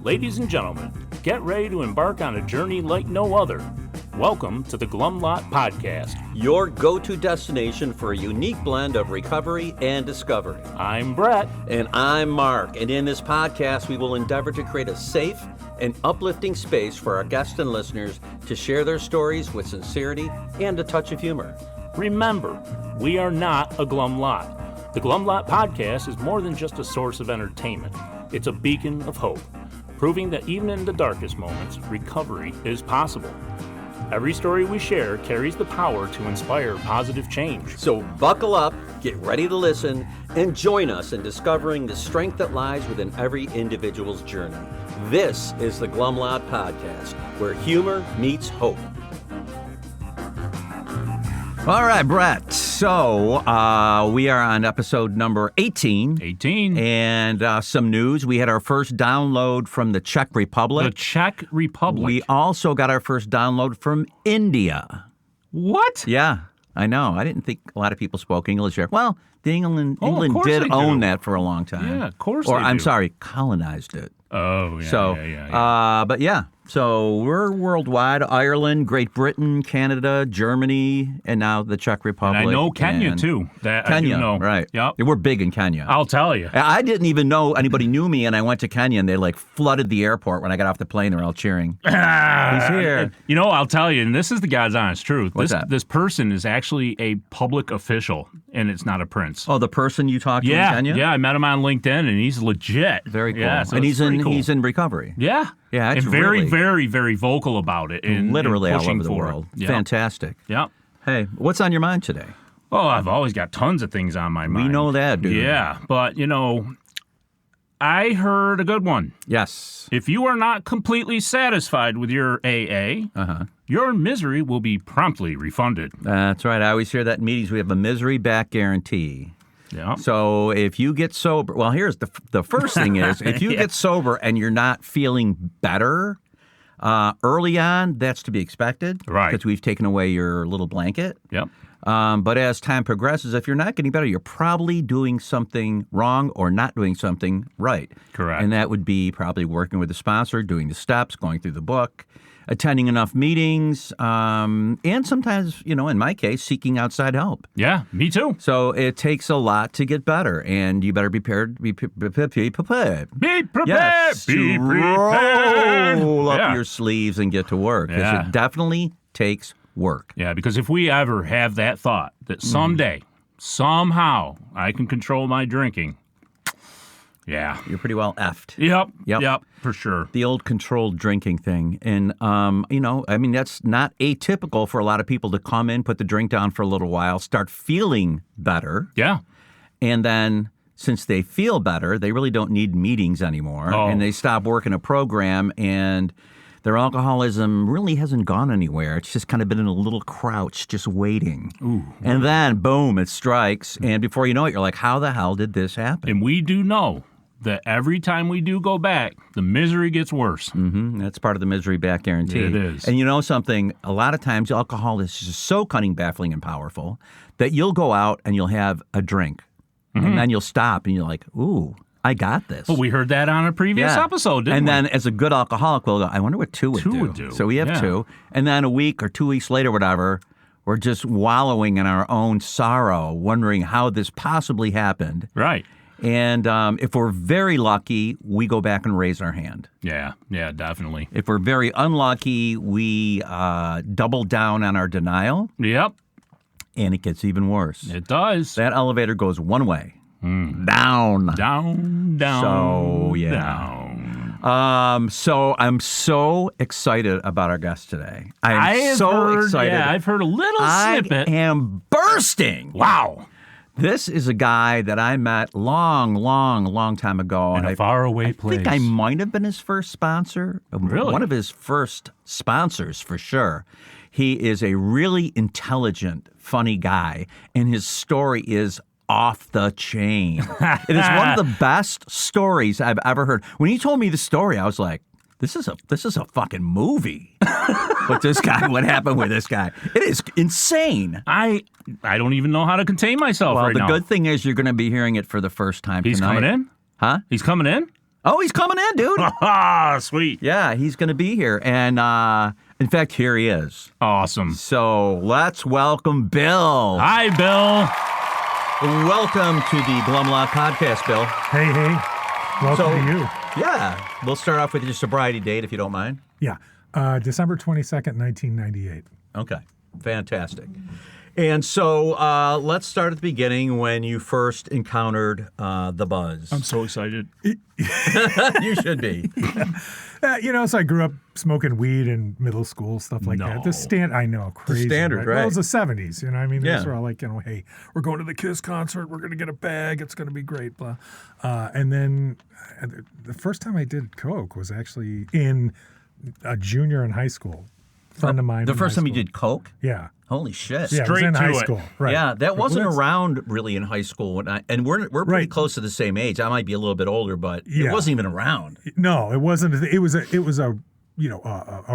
Ladies and gentlemen, get ready to embark on a journey like no other. Welcome to the Glum Lot Podcast, your go-to destination for a unique blend of recovery and discovery. I'm Brett. And I'm Mark. And in this podcast, we will endeavor to create a safe and uplifting space for our guests and listeners to share their stories with sincerity and a touch of humor. Remember, we are not a Glum Lot. The Glum Lot Podcast is more than just a source of entertainment. It's a beacon of hope, proving that even in the darkest moments, recovery is possible. Every story we share carries the power to inspire positive change. So buckle up, get ready to listen, and join us in discovering the strength that lies within every individual's journey. This is the Glum Lot Podcast, where humor meets hope. All right, Brett. So we are on episode number 18. And some news. We had our first download from the Czech Republic. The Czech Republic. We also got our first download from India. What? Yeah, I know. I didn't think a lot of people spoke English there. Well, England did own that for a long time. Yeah, of course Or, they I'm do. sorry, colonized it. Oh, yeah, So, yeah. but yeah, so we're worldwide. Ireland, Great Britain, Canada, Germany, and now the Czech Republic. And I know Kenya, too. Kenya, I do know. right. Yep. We're big in Kenya. I'll tell you. I didn't even know anybody knew me, and I went to Kenya, and they flooded the airport when I got off the plane. They're all cheering. He's here. You know, I'll tell you, and this is the God's honest truth. What's that? This person is actually a public official, and it's not a prince. Oh, the person you talked to in Kenya? Yeah, I met him on LinkedIn, and he's legit. Very cool. Yeah, so and it's pretty cool. he's in recovery. Yeah. Yeah, it's and very, really- very, very vocal about it. And Literally all pushing over the for it. world. Yep. Fantastic. Yep. Hey, what's on your mind today? Oh, I've always got tons of things on my mind. We know that, dude. Yeah, but, I heard a good one. Yes. If you are not completely satisfied with your AA, your misery will be promptly refunded. That's right. I always hear that in meetings. We have a misery back guarantee. Yeah. So if you get sober, well, here's the first thing is if you get sober and you're not feeling better early on, that's to be expected. Right. Because we've taken away your little blanket. Yep. But as time progresses, if you're not getting better, you're probably doing something wrong or not doing something right. Correct. And that would be probably working with a sponsor, doing the steps, going through the book, attending enough meetings, and sometimes, in my case, seeking outside help. Yeah, me too. So it takes a lot to get better, and you better be prepared. Be prepared. Be prepared. Yes, Be to prepared. roll up Yeah. your sleeves and get to work, because Yeah. it definitely takes work. Yeah, because if we ever have that thought that someday, somehow, I can control my drinking, yeah. You're pretty well effed. Yep, for sure. The old controlled drinking thing. And, that's not atypical for a lot of people to come in, put the drink down for a little while, start feeling better. Yeah. And then since they feel better, they really don't need meetings anymore. Oh. And they stop working a program, and their alcoholism really hasn't gone anywhere. It's just kind of been in a little crouch, just waiting. Ooh. And then, boom, it strikes. And before you know it, you're like, how the hell did this happen? And we do know that every time we do go back, the misery gets worse. Mm-hmm. That's part of the misery back guarantee. It is. And you know something? A lot of times alcohol is just so cunning, baffling, and powerful that you'll go out and you'll have a drink. Mm-hmm. And then you'll stop and you're like, ooh, I got this. But we heard that on a previous episode, didn't and we? then as a good alcoholic, we'll go, I wonder what two would do. So we have two. And then a week or 2 weeks later, whatever, we're just wallowing in our own sorrow, wondering how this possibly happened. Right. And if we're very lucky, we go back and raise our hand. Yeah, definitely. If we're very unlucky, we double down on our denial. Yep. And it gets even worse. It does. That elevator goes one way. Down. Down. So, yeah. Down. So I'm so excited about our guest today. I'm so excited. Yeah, I've heard a little snippet. I am bursting. Wow. This is a guy that I met long time ago. In a faraway place. I think I might have been his first sponsor. Really? One of his first sponsors, for sure. He is a really intelligent, funny guy, and his story is off the chain. It is one of the best stories I've ever heard. When he told me the story, I was like, this is a fucking movie. What happened with this guy. It is insane. I don't even know how to contain myself right now. Well, the good thing is you're going to be hearing it for the first time He's tonight. coming in? Huh? He's coming in? Oh, he's coming in, dude. Ah, sweet. Yeah, he's going to be here. And in fact, here he is. Awesome. So let's welcome Bill. Hi, Bill. Welcome to the Glum Lot Podcast, Bill. Hey. Welcome to you. Yeah, we'll start off with your sobriety date, if you don't mind. Yeah. December 22nd, 1998. Okay, fantastic. And so let's start at the beginning when you first encountered the buzz. I'm so excited. You should be. So I grew up smoking weed in middle school, stuff like that. I know, crazy. The standard, right? Well, it was the 70s, I mean, Yeah. those were all like, hey, we're going to the Kiss concert, we're going to get a bag, it's going to be great, blah. And then the first time I did coke was actually in a junior in high school. Friend of mine. The in first high time you school. did coke? Yeah. Holy shit. Yeah, it was Straight in to high it. school. Right. Yeah, that wasn't Well, around really in high school and we're pretty Right. close to the same age. I might be a little bit older, but it Yeah. wasn't even around. No, it wasn't. It was a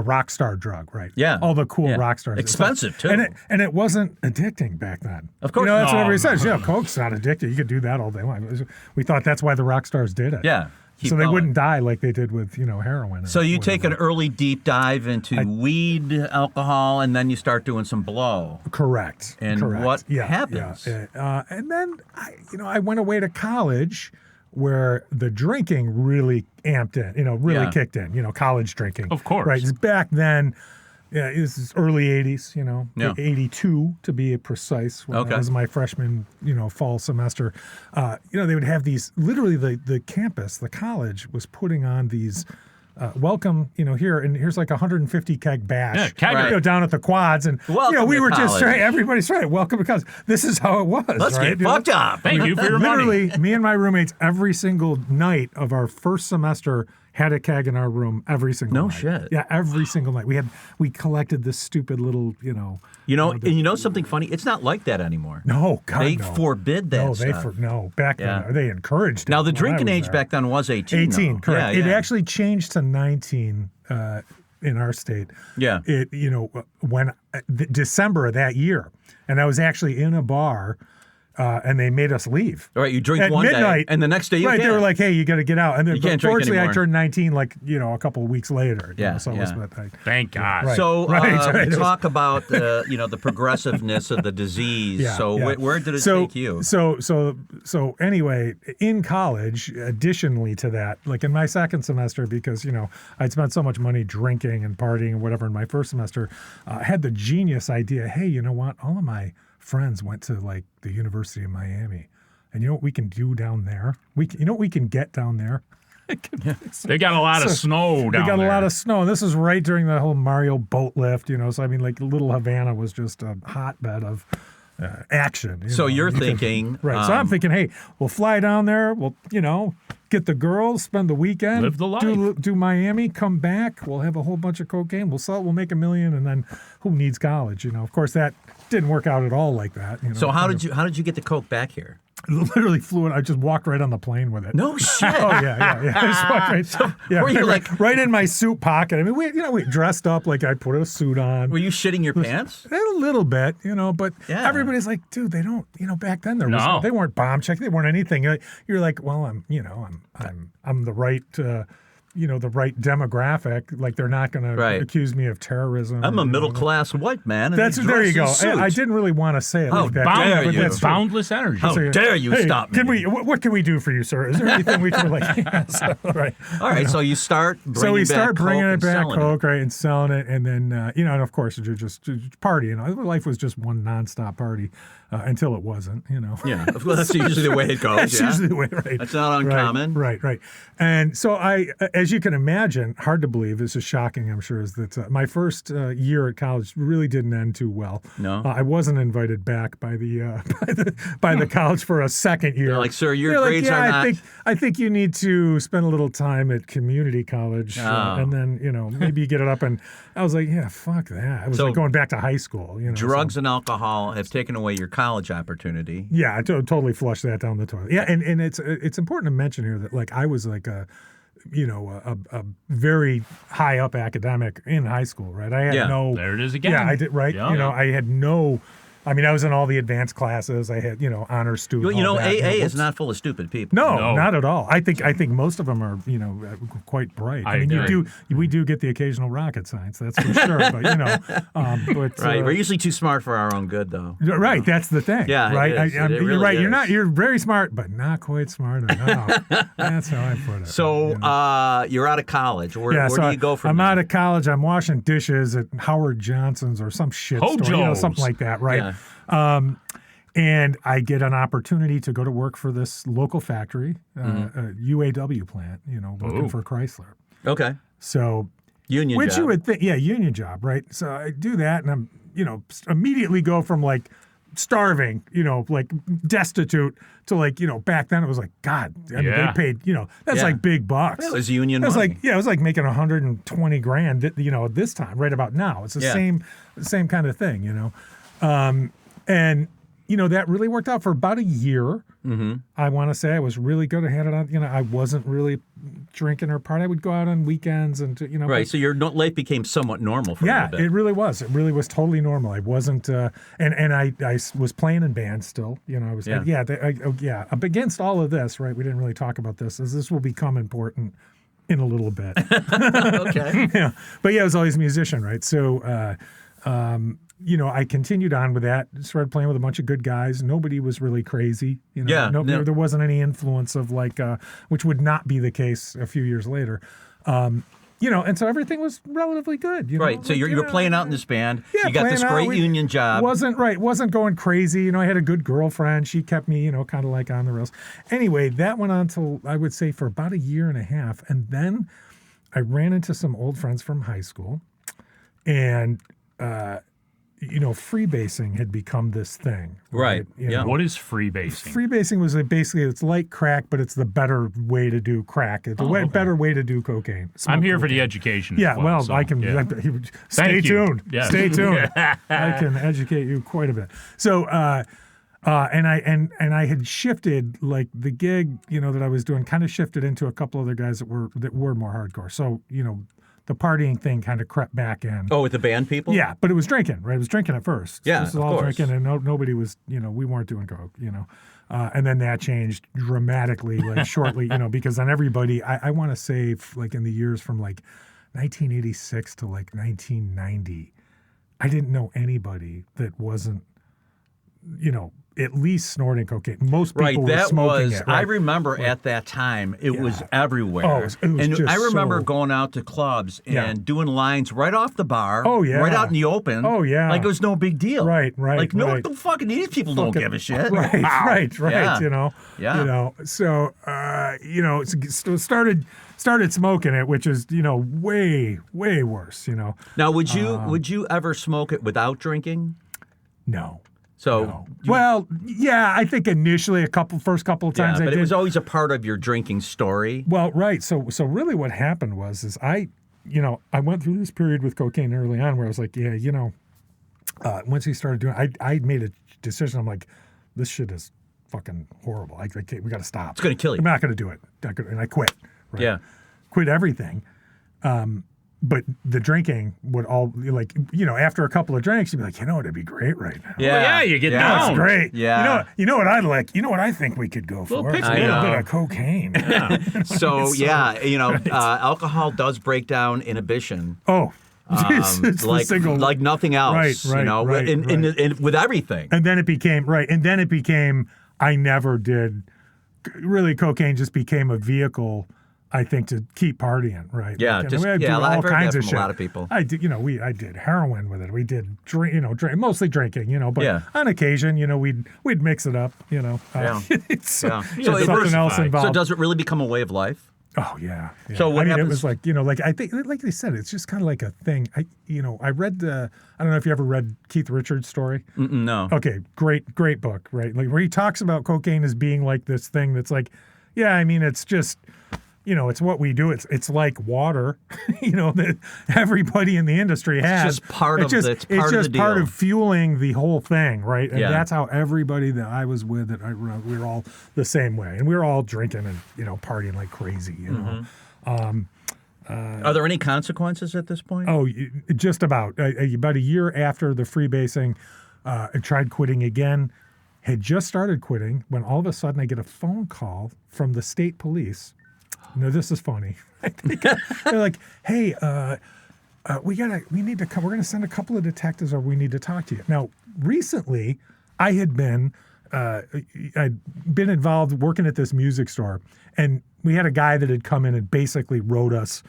rock star drug, right? Yeah. All the cool Yeah. rock stars. Expensive, too. And it wasn't addicting back then. Of course that's what not. everybody says. Yeah, coke's not addictive. You could do that all day long. We thought that's why the rock stars did it. Yeah. Keep So they going. wouldn't die like they did with, heroin. or So you take an whatever. early deep dive into weed, alcohol, and then you start doing some blow. Correct. And Correct. what Yeah, happens? Yeah. And then I went away to college where the drinking really amped in, really Yeah. kicked in, college drinking. Of course. Right. Back then, this is early 80s, Yeah. 82 to be precise. When Okay. It was my freshman, fall semester. They would have these, literally the campus, the college was putting on these welcome, here, and here's like 150 keg bash. Yeah, kegger. Right. Down at the quads, and Welcome we to were just college. trying. Everybody's right. Welcome because this is how it was. Let's right? get fucked up. Thank you for your money. Literally, me and my roommates every single night of our first semester had a keg in our room every single No night. shit. Yeah, every single night. We collected this stupid little, Something funny? It's not like that anymore. No, God, They no. forbid that No, stuff. back Yeah. then they encouraged it. Now, the when I drinking was age there. back then was 18. 18, though. correct. Yeah, It yeah. actually changed to 19 in our state. Yeah. It when December of that year, and I was actually in a bar, and they made us leave. All right, you drink At one midnight, day, and the next day you right? can't. They were like, "Hey, you got to get out." And then, You can't drink fortunately, I anymore. turned 19, a couple of weeks later. Yeah, so it yeah. was, Thank God. Right. So Right. we talk about the progressiveness of the disease. Yeah, so yeah. Where did it So- take you? So anyway, in college, additionally to that, like in my second semester, because I'd spent so much money drinking and partying and whatever in my first semester, I had the genius idea. Hey, you know what? All of my friends went to like the University of Miami, and you know what we can do down there? You know what we can get down there? They got a lot of snow down there. They got a lot of snow. And this is right during the whole Mario boat lift, So I mean, like Little Havana was just a hotbed of action. So you're You can- thinking, right? So I'm thinking, hey, we'll fly down there. We'll, get the girls, spend the weekend, Live the life. do Miami, come back. We'll have a whole bunch of cocaine. We'll sell it. We'll make $1 million, and then who needs college? Of course, that didn't work out at all like that. So how did you get the coke back here? Literally flew it. I just walked right on the plane with it. No shit. Oh yeah. I just walked right, were you right in my suit pocket. I mean, we dressed up like I put a suit on. Were you shitting your pants? A little bit, but Yeah. everybody's like, dude, they don't, back then No. they weren't bomb checked, they weren't anything. You're like, well, I'm the right, the right demographic. Like they're not going Right. to accuse me of terrorism. I'm a middle class white man. And That's he there you go. dresses suits. I didn't really want to say it How like that. dare but you. that's true. Boundless energy. How dare you Hey, stop me? Can what can we do for you, sir? Is there anything we can like? Yes, right. All right, so you start bringing So we back start bringing coke it and back, selling coke, right, and selling it, and then and of course you're just partying. Life was just one nonstop party until it wasn't. Yeah, well, that's usually the way it goes. That's yeah. usually the way, right? That's not uncommon. Right. And so as you can imagine, hard to believe, this is shocking, I'm sure, is that my first year at college really didn't end too well. No? I wasn't invited back by the college for a second year. They're like, sir, your They're like, grades yeah, are not. I think you need to spend a little time at community college, Oh. and then maybe you get it up. And I was like, yeah, fuck that. I was So like going back to high school. Drugs and alcohol have taken away your college opportunity. Yeah, I totally flushed that down the toilet. Yeah, and it's important to mention here that like I was like a very high up academic in high school, right? I had Yeah. no. There it is again. Yeah, I did right. Yeah. I had no I mean, I was in all the advanced classes. I had, honor student. Well, all that, AA is not full of stupid people. No, not at all. I think most of them are, quite bright. I mean, we do get the occasional rocket science, that's for sure. But Right, we're usually too smart for our own good, though. Right, that's the thing. Yeah, right. You're right. Is. You're very smart, but not quite smart enough. That's how I put it. So you're out of college. Where do you go from I'm there? out of college. I'm washing dishes at Howard Johnson's or some shit store, something like that, right? Yeah. And I get an opportunity to go to work for this local factory, a UAW plant, working for Chrysler. Okay. So union which job. you would think, union job, right? So I do that, and I'm, immediately go from like starving, like destitute to like, back then it was like, God, I mean, they paid, that's like big bucks. It was union money. money. It was like making 120 grand, this time, right about now. It's the same kind of thing, and that really worked out for about a year. Mm-hmm. I want to say I was really good. I had it on, I wasn't really drinking or partying. I would go out on weekends and, Right, so your life became somewhat normal for a little bit. It really was. It really was totally normal. I wasn't, and I was playing in bands still. I was, up against all of this, right? We didn't really talk about this, as this will become important in a little bit. Okay. But I was always a musician, right? So, I continued on with that, started playing with a bunch of good guys. Nobody was really crazy. There wasn't any influence of like, which would not be the case a few years later. And so everything was relatively good. Right. So you were playing out in this band. You got this great union job. Wasn't going crazy. I had a good girlfriend. She kept me, kind of like on the rails. Anyway, that went on till, I would say, for about a year and a half. And then I ran into some old friends from high school. And, freebasing had become this thing. Right. What is freebasing? Freebasing was basically, it's like crack, but it's the better way to do crack. It's a better way to do cocaine. I'm here for the education. Yeah, I can. Stay tuned. Yes. Stay tuned. I can educate you quite a bit. So, and I had shifted, like the gig, that I was doing, kind of shifted into a couple other guys that were more hardcore. So, the partying thing kind of crept back in. Oh, with the band people? Yeah, but it was drinking, right? It was drinking at first. Yeah, this was all drinking, and nobody was, we weren't doing coke, and then that changed dramatically, like shortly, because then everybody, I want to say, like in the years from like 1986 to like 1990, I didn't know anybody that wasn't, at least snorting cocaine. Most people were smoking it. Right? I remember at that time, it was everywhere. Oh, it was and just I remember going out to clubs and doing lines right off the bar. Oh, yeah. Right out in the open. Oh, yeah. Like it was no big deal. Right. Like, no, fucking these people don't give a shit. Right. Yeah. Yeah. So, started smoking it, which is, way, way worse, Now, would you ever smoke it without drinking? No. So, well, yeah, I think initially first couple of times I did. But it was always a part of your drinking story. Well, right. So really what happened was I went through this period with cocaine early on where I was like, once he started doing it, I made a decision. I'm like, this shit is fucking horrible. We got to stop. It's going to kill you. I'm not going to do it. And I quit. Right? Yeah. Quit everything. But the drinking would all, like, after a couple of drinks, you'd be like, it'd be great right now. Yeah, you get down. It's great. Yeah. You know what I'd like? You know what I think we could go for? A little bit of cocaine. Yeah. So, alcohol does break down inhibition. Oh, it's like nothing else. Right. With everything. And then it became, I never did, really cocaine just became a vehicle, I think, to keep partying, right? Yeah, I've heard that from a lot of people. I did, I did heroin with it. We did drink, mostly drinking, but on occasion, we'd mix it up, So something else involved. So does it really become a way of life? Oh yeah. So what happens? It was like, I think, like they said, it's just kind of like a thing. I read I don't know if you ever read Keith Richards' story. No. Okay, great book, right? Like where he talks about cocaine as being like this thing that's like, it's just, it's what we do. It's like water, that everybody in the industry has. It's just part of the deal. Part of fueling the whole thing, right? And that's how everybody that I was with, we were all the same way, and we were all drinking and partying like crazy. Are there any consequences at this point? Oh, just about. About a year after the freebasing, I tried quitting again, had just started quitting when all of a sudden I get a phone call from the state police. No, this is funny. They're like, hey, we need to come. We're going to send a couple of detectives or we need to talk to you. Now, recently I had been, I'd been involved working at this music store, and we had a guy that had come in and basically wrote us,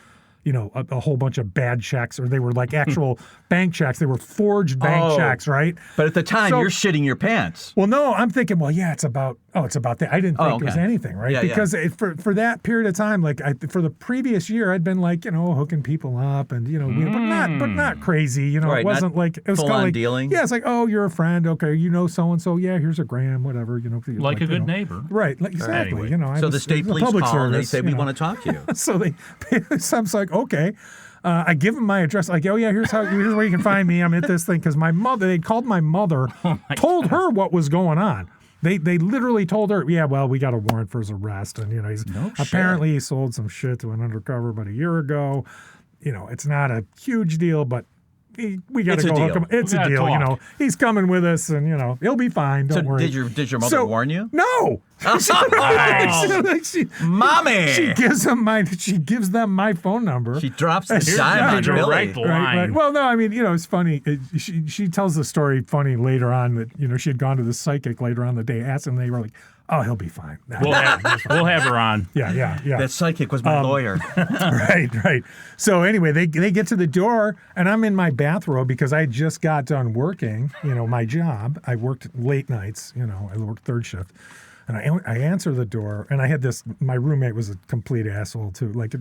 a whole bunch of bad checks, or they were like actual bank checks. They were forged bank checks, right? But at the time, you're shitting your pants. Well, no, I'm thinking, well, yeah, it's about that. I didn't think it was anything, right? Yeah, because for that period of time, like for the previous year, I'd been like, hooking people up and, but not crazy. Right, it wasn't like, it was kind of like dealing. Yeah, it's like, oh, you're a friend. Okay, so-and-so. Yeah, here's $1,000, whatever, Like a good neighbor. Right, exactly. Anyway. So the state police call and they say, we want to talk to you. So I'm like, okay. I give them my address. Like, oh yeah, here's where you can find me. I'm at this thing because my mother. They called my mother, told her what was going on. They literally told her, yeah, well, we got a warrant for his arrest, and apparently he sold some shit to an undercover about a year ago. It's not a huge deal, but we got to go hook him. It's a deal. He's coming with us, and he'll be fine. Don't worry. Did your mother warn you? No. Mommy. She gives them my phone number. She drops the dime on Billy. Right. Well, no, I mean, it's funny. She tells the story funny later on that she had gone to the psychic later on the day, asked him, they were like, oh, he'll be fine. We'll have her on. Yeah. That psychic was my lawyer. Right. So anyway, they get to the door, and I'm in my bathrobe because I just got done working, my job. I worked late nights, I worked third shift. And I answer the door, and I had my roommate was a complete asshole too, like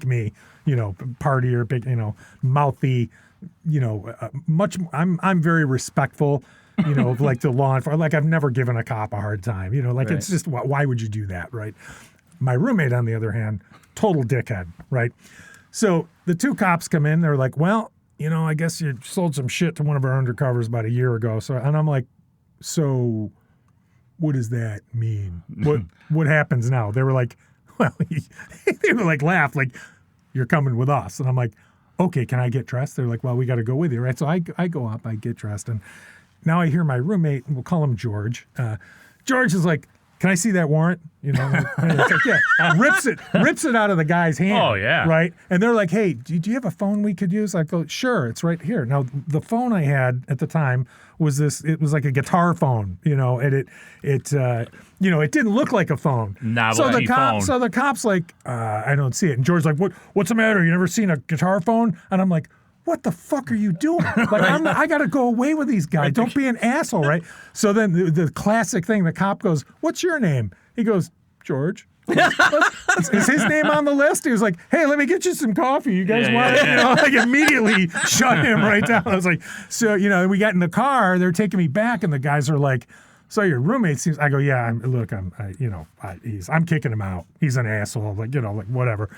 me, partier, big, mouthy, I'm very respectful, like to law enforcement. Like I've never given a cop a hard time, Right. It's just, why would you do that, right? My roommate, on the other hand, total dickhead, right? So the two cops come in, they're like, well, I guess you sold some shit to one of our undercovers about a year ago. So, and I'm like, so what does that mean? What happens now? They were like, well, they were like, laugh, like, you're coming with us. And I'm like, okay, can I get dressed? They're like, well, we got to go with you, right? So I go up, I get dressed, and now I hear my roommate, we'll call him George. George is like, can I see that warrant? It's like, yeah. Rips it out of the guy's hand. Oh, yeah. Right? And they're like, hey, do you have a phone we could use? I go, sure, it's right here. Now, the phone I had at the time was it was like a guitar phone, and it didn't look like a phone. Novelty phone. So the cop's like, I don't see it. And George's like, what's the matter? You never seen a guitar phone? And I'm like, what the fuck are you doing? Like, I got to go away with these guys. Don't be an asshole, right? So then the classic thing, the cop goes, what's your name? He goes, George. Is his name on the list? He was like, hey, let me get you some coffee. You guys want it? Like immediately shut him right down. I was like, so, we got in the car. They're taking me back, and the guys are like, so your roommate seems, I go, yeah, I'm kicking him out. He's an asshole, like whatever.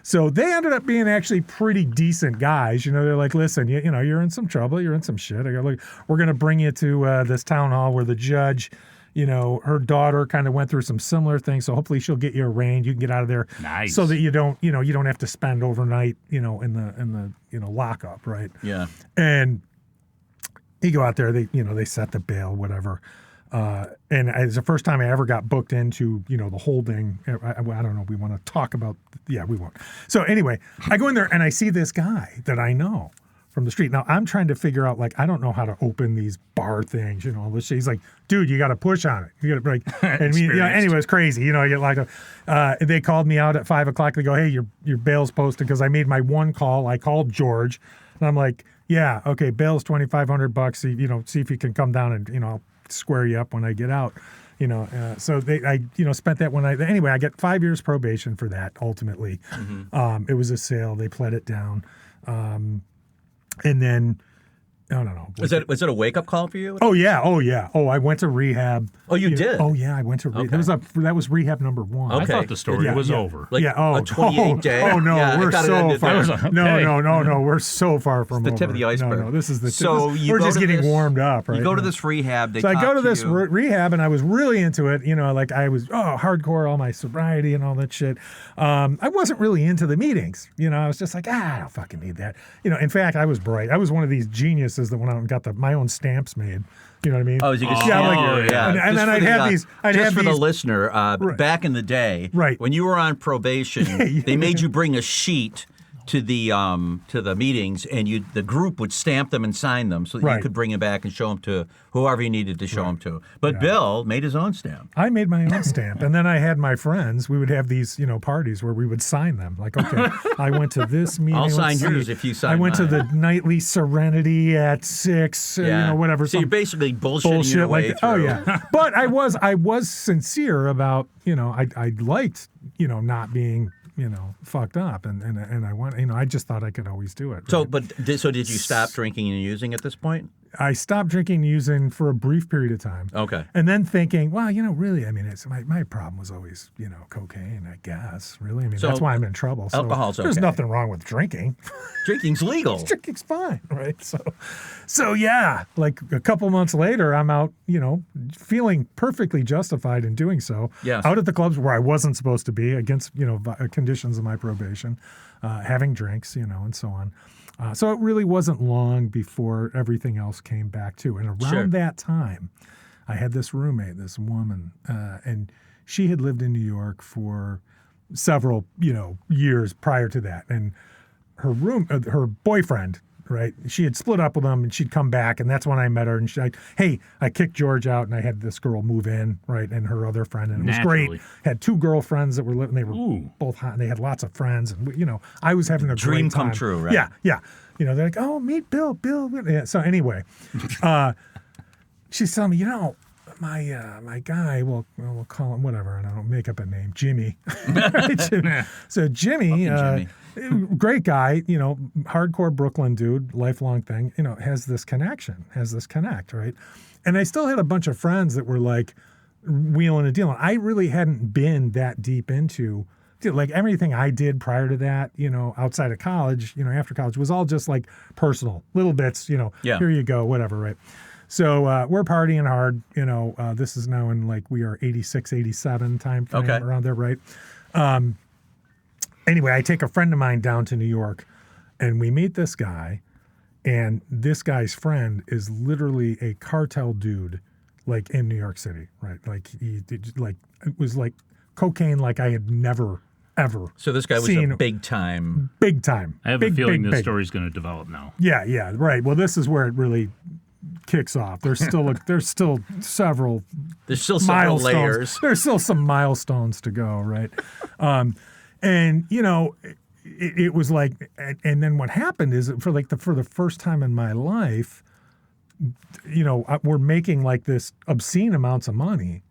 So they ended up being actually pretty decent guys. They're like, listen, you're in some trouble. You're in some shit. I go, look, we're going to bring you to this town hall where the judge, her daughter kind of went through some similar things. So hopefully she'll get you arraigned. You can get out of there. Nice. So that you don't have to spend overnight, in the lockup. Right. Yeah. And you go out there, they set the bail, whatever. And it's the first time I ever got booked into, the holding. I don't know if we want to talk about, we won't. So anyway, I go in there and I see this guy that I know from the street. Now I'm trying to figure out, like, I don't know how to open these bar things, all this shit. He's like, dude, you got to push on it. You got to and anyway, it's crazy. I get like, they called me out at 5:00. They go, hey, your bail's posted, because I made my one call. I called George, and I'm like, yeah, okay, bail's $2,500. See if you can come down and, I'll square you up when I get out, so I spent that anyway, I get 5 years probation for that ultimately. Mm-hmm. It was a sale. They pled it down. And then, I don't know. Was it a wake-up call for you? Oh, yeah. Oh, I went to rehab. Oh, you did? Oh, yeah, I went to rehab. Okay. That was rehab number 1. I thought the story was over. Like a 28-day? Oh, no, we're so far. Okay. No, we're so far from the tip of the iceberg. No, this is the tip. So we're just getting warmed up, right? You go to this rehab. So I go to this rehab, and I was really into it. Like I was, hardcore, all my sobriety and all that shit. I wasn't really into the meetings. I was just like, I don't fucking need that. In fact, I was bright. I was one of these geniuses geniuses that went out and got my own stamps made. You know what I mean? Oh, you could And then I'd have these. Just for the listener, back in the day, when you were on probation, they made you bring a sheet to the meetings, and the group would stamp them and sign them so that you could bring them back and show them to whoever you needed to show them to. But Bill made his own stamp. I made my own stamp, and then I had my friends. We would have these, parties where we would sign them. Like, okay, I went to this meeting. I'll sign yours if you sign. I went to the nightly Serenity at 6. Whatever. So you're basically bullshitting your way through. Oh yeah, but I was sincere about I liked not being fucked up, and I want I just thought I could always do it. Right? So did you stop drinking and using at this point? I stopped drinking and using for a brief period of time. Okay. And then thinking, well, really, I mean, it's my problem was always, cocaine, I guess. Really, I mean, that's why I'm in trouble. So alcohol's okay. There's nothing wrong with drinking. Drinking's legal. Drinking's fine, right? So yeah, like a couple months later, I'm out, feeling perfectly justified in doing so. Yes. Out at the clubs where I wasn't supposed to be, against conditions of my probation, having drinks, and so on. So it really wasn't long before everything else came back too. And around that time, I had this roommate, this woman, and she had lived in New York for several, years prior to that. And her boyfriend, right? She had split up with him, and she'd come back, and that's when I met her. And she's like, "Hey, I kicked George out, and I had this girl move in, right? And her other friend, and it was great. Had 2 girlfriends that were living. They were both hot, and they had lots of friends, and I was having a dream great time. come true, right? Yeah. They're like, "Oh, meet Bill." Yeah. So anyway, she's telling me, my guy, we'll call him whatever, and I don't make up a name, Jimmy. So Jimmy. Great guy, hardcore Brooklyn dude, lifelong thing, has this connect, right? And I still had a bunch of friends that were like wheeling and dealing. I really hadn't been that deep into, like everything I did prior to that, outside of college, after college was all just like personal, little bits, here you go, whatever, right? So we're partying hard, this is now in we are 86, 87 time frame around there, right? Anyway, I take a friend of mine down to New York, and we meet this guy, and this guy's friend is literally a cartel dude, in New York City, right? It was like cocaine like I had never, ever So this guy was a big time. Big time. I have a feeling this story's going to develop now. Yeah, right. Well, this is where it really kicks off. There's still several layers. There's still some milestones to go, right? And it was like, and then what happened is for the first time in my life, we're making this obscene amounts of money,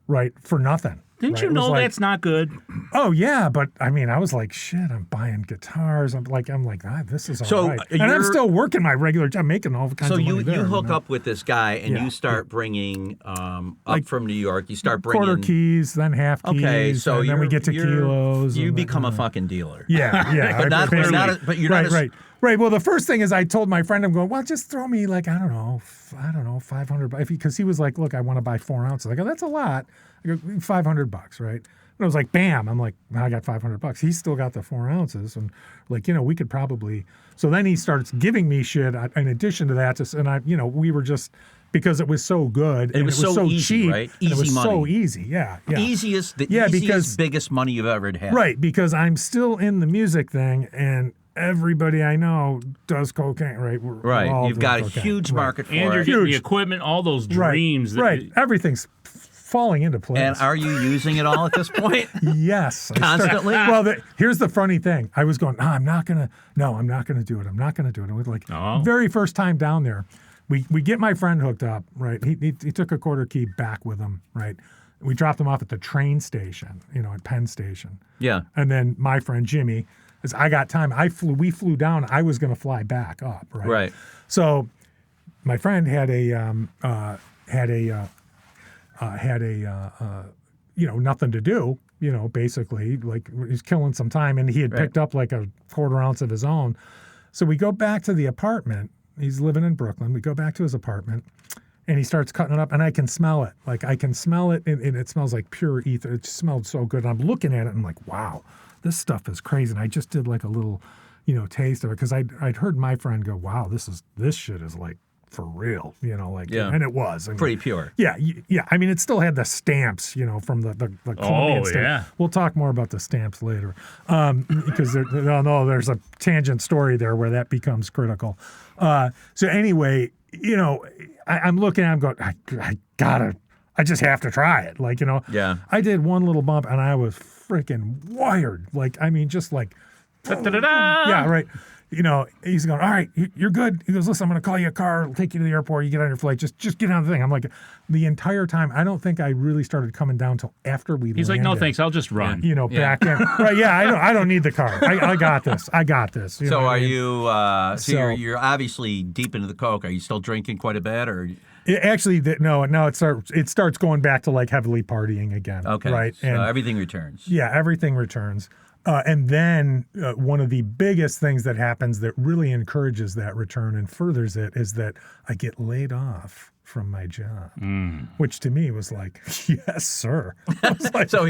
right, for nothing. Didn't you know that's not good? Oh yeah, but I mean, I was like, shit, I'm buying guitars. I'm like, this is all right. And I'm still working my regular job, making all kinds of money. So you hook up with this guy, and you start bringing up from New York. You start bringing quarter keys, then half keys. Okay, so and then we get to kilos. You become a fucking dealer. Yeah. but you're not. Right. Well, the first thing is I told my friend, I'm going, well, just throw me I don't know, $500, because he was like, look, I want to buy 4 ounces. I go, that's a lot. I go, $500, right? And I was like, bam. I'm like, I got $500. He's still got the 4 ounces, and we could probably. So then he starts giving me shit in addition to that, and we were just. Because it was so good, and it was so easy, cheap, right? Easy, it was money. So easy, yeah. Easiest, biggest money you've ever had. Right, because I'm still in the music thing, and everybody I know does cocaine, right? Right, you've got a huge market for it. And you're getting the equipment, all those dreams. Right, everything's falling into place. And are you using it all at this point? Yes. Constantly? Here's the funny thing. I was going, I'm not going to do it. I'm not going to do it. It was very first time down there. We get my friend hooked up, right? He took a quarter key back with him, right? We dropped him off at the train station, at Penn Station. Yeah. And then my friend Jimmy, as I got time, we flew down. I was going to fly back up, right? Right. So my friend had nothing to do, basically, he's killing some time, and he had picked up a quarter ounce of his own. So we go back to the apartment. He's living in Brooklyn. We go back to his apartment, and he starts cutting it up, and I can smell it. I can smell it, and it smells like pure ether. It smelled so good. And I'm looking at it, and I'm like, wow, this stuff is crazy. And I just did a little, taste of it, because I'd heard my friend go, wow, this shit is like for real, and it was. I mean, Pretty pure. Yeah. I mean, it still had the stamps, from the Colombian stamp. Yeah. We'll talk more about the stamps later, because there's a tangent story there where that becomes critical. So anyway, I'm looking at him going, I just have to try it. Yeah. I did one little bump and I was freaking wired. Just like, Da-da-da-da! yeah, right. He's going, all right, you're good. He goes, listen, I'm going to call you a car. I'll take you to the airport. You get on your flight. Just get on the thing. I'm like, the entire time, I don't think I really started coming down till after we He's landed. like, no, thanks. I'll just run. Back in. Right, yeah, I don't need the car. I got this. So are you, So- you're obviously deep into the coke. Are you still drinking quite a bit, or? No, it starts going back to like heavily partying again. Okay. Right. So And everything returns. yeah, everything returns. And then one of the biggest things that happens that really encourages that return and furthers it is that I get laid off from my job, which to me was like, yes, sir. I was like, So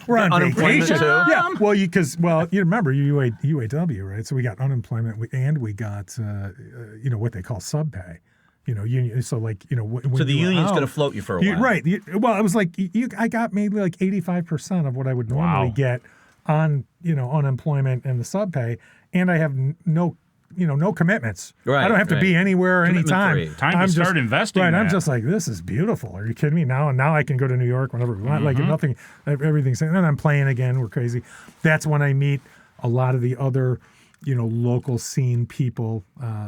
we're on unemployment vacation. too? Yeah. Well, you remember UAW, right? So we got unemployment and we got, what they call sub pay. Union. So when So the you were union's out- going to float you for a while. Right. Well, it was like I got maybe like 85% of what I would normally Wow. get on unemployment and the sub pay, and I have no commitments. Right, I don't have to right. be anywhere Commitment anytime. free. Time to start investing Right. I'm that. just like, this is beautiful. Are you kidding me? Now I can go to New York whenever we want. Like nothing, everything's. And then I'm playing again. We're crazy. That's when I meet a lot of the other local scene people,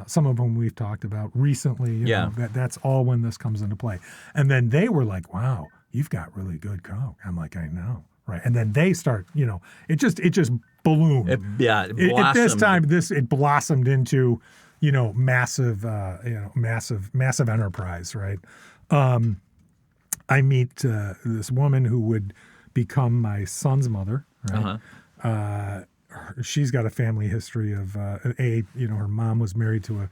some of whom we've talked about recently. Yeah. That's all when this comes into play. And then they were like, wow, you've got really good coke. I'm like, I know. Right. And then they start, it just ballooned. It At this blossomed. time, it blossomed into, massive enterprise. Right. I meet this woman who would become my son's mother. Right. She's got a family history of her mom was married to a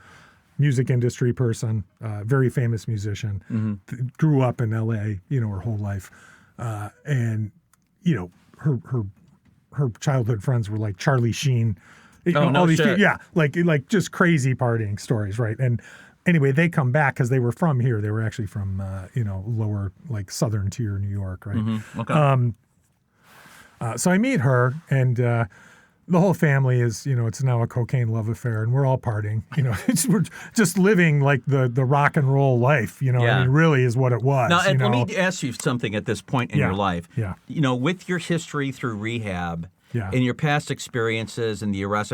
music industry person, very famous musician, grew up in L.A. Her whole life, and her childhood friends were like Charlie Sheen, no all these shit. people, like just crazy partying stories, right? And anyway, they come back because they were from here. They were actually from lower like southern tier New York, right? Okay. So I meet her, and the whole family is, it's now a cocaine love affair, and we're all partying. We're just living like the rock and roll life. Yeah. I mean, really is what it was. Now, and let me ask you something at this point in Yeah. your life. Yeah. With your history through rehab Yeah. and your past experiences and the arrest,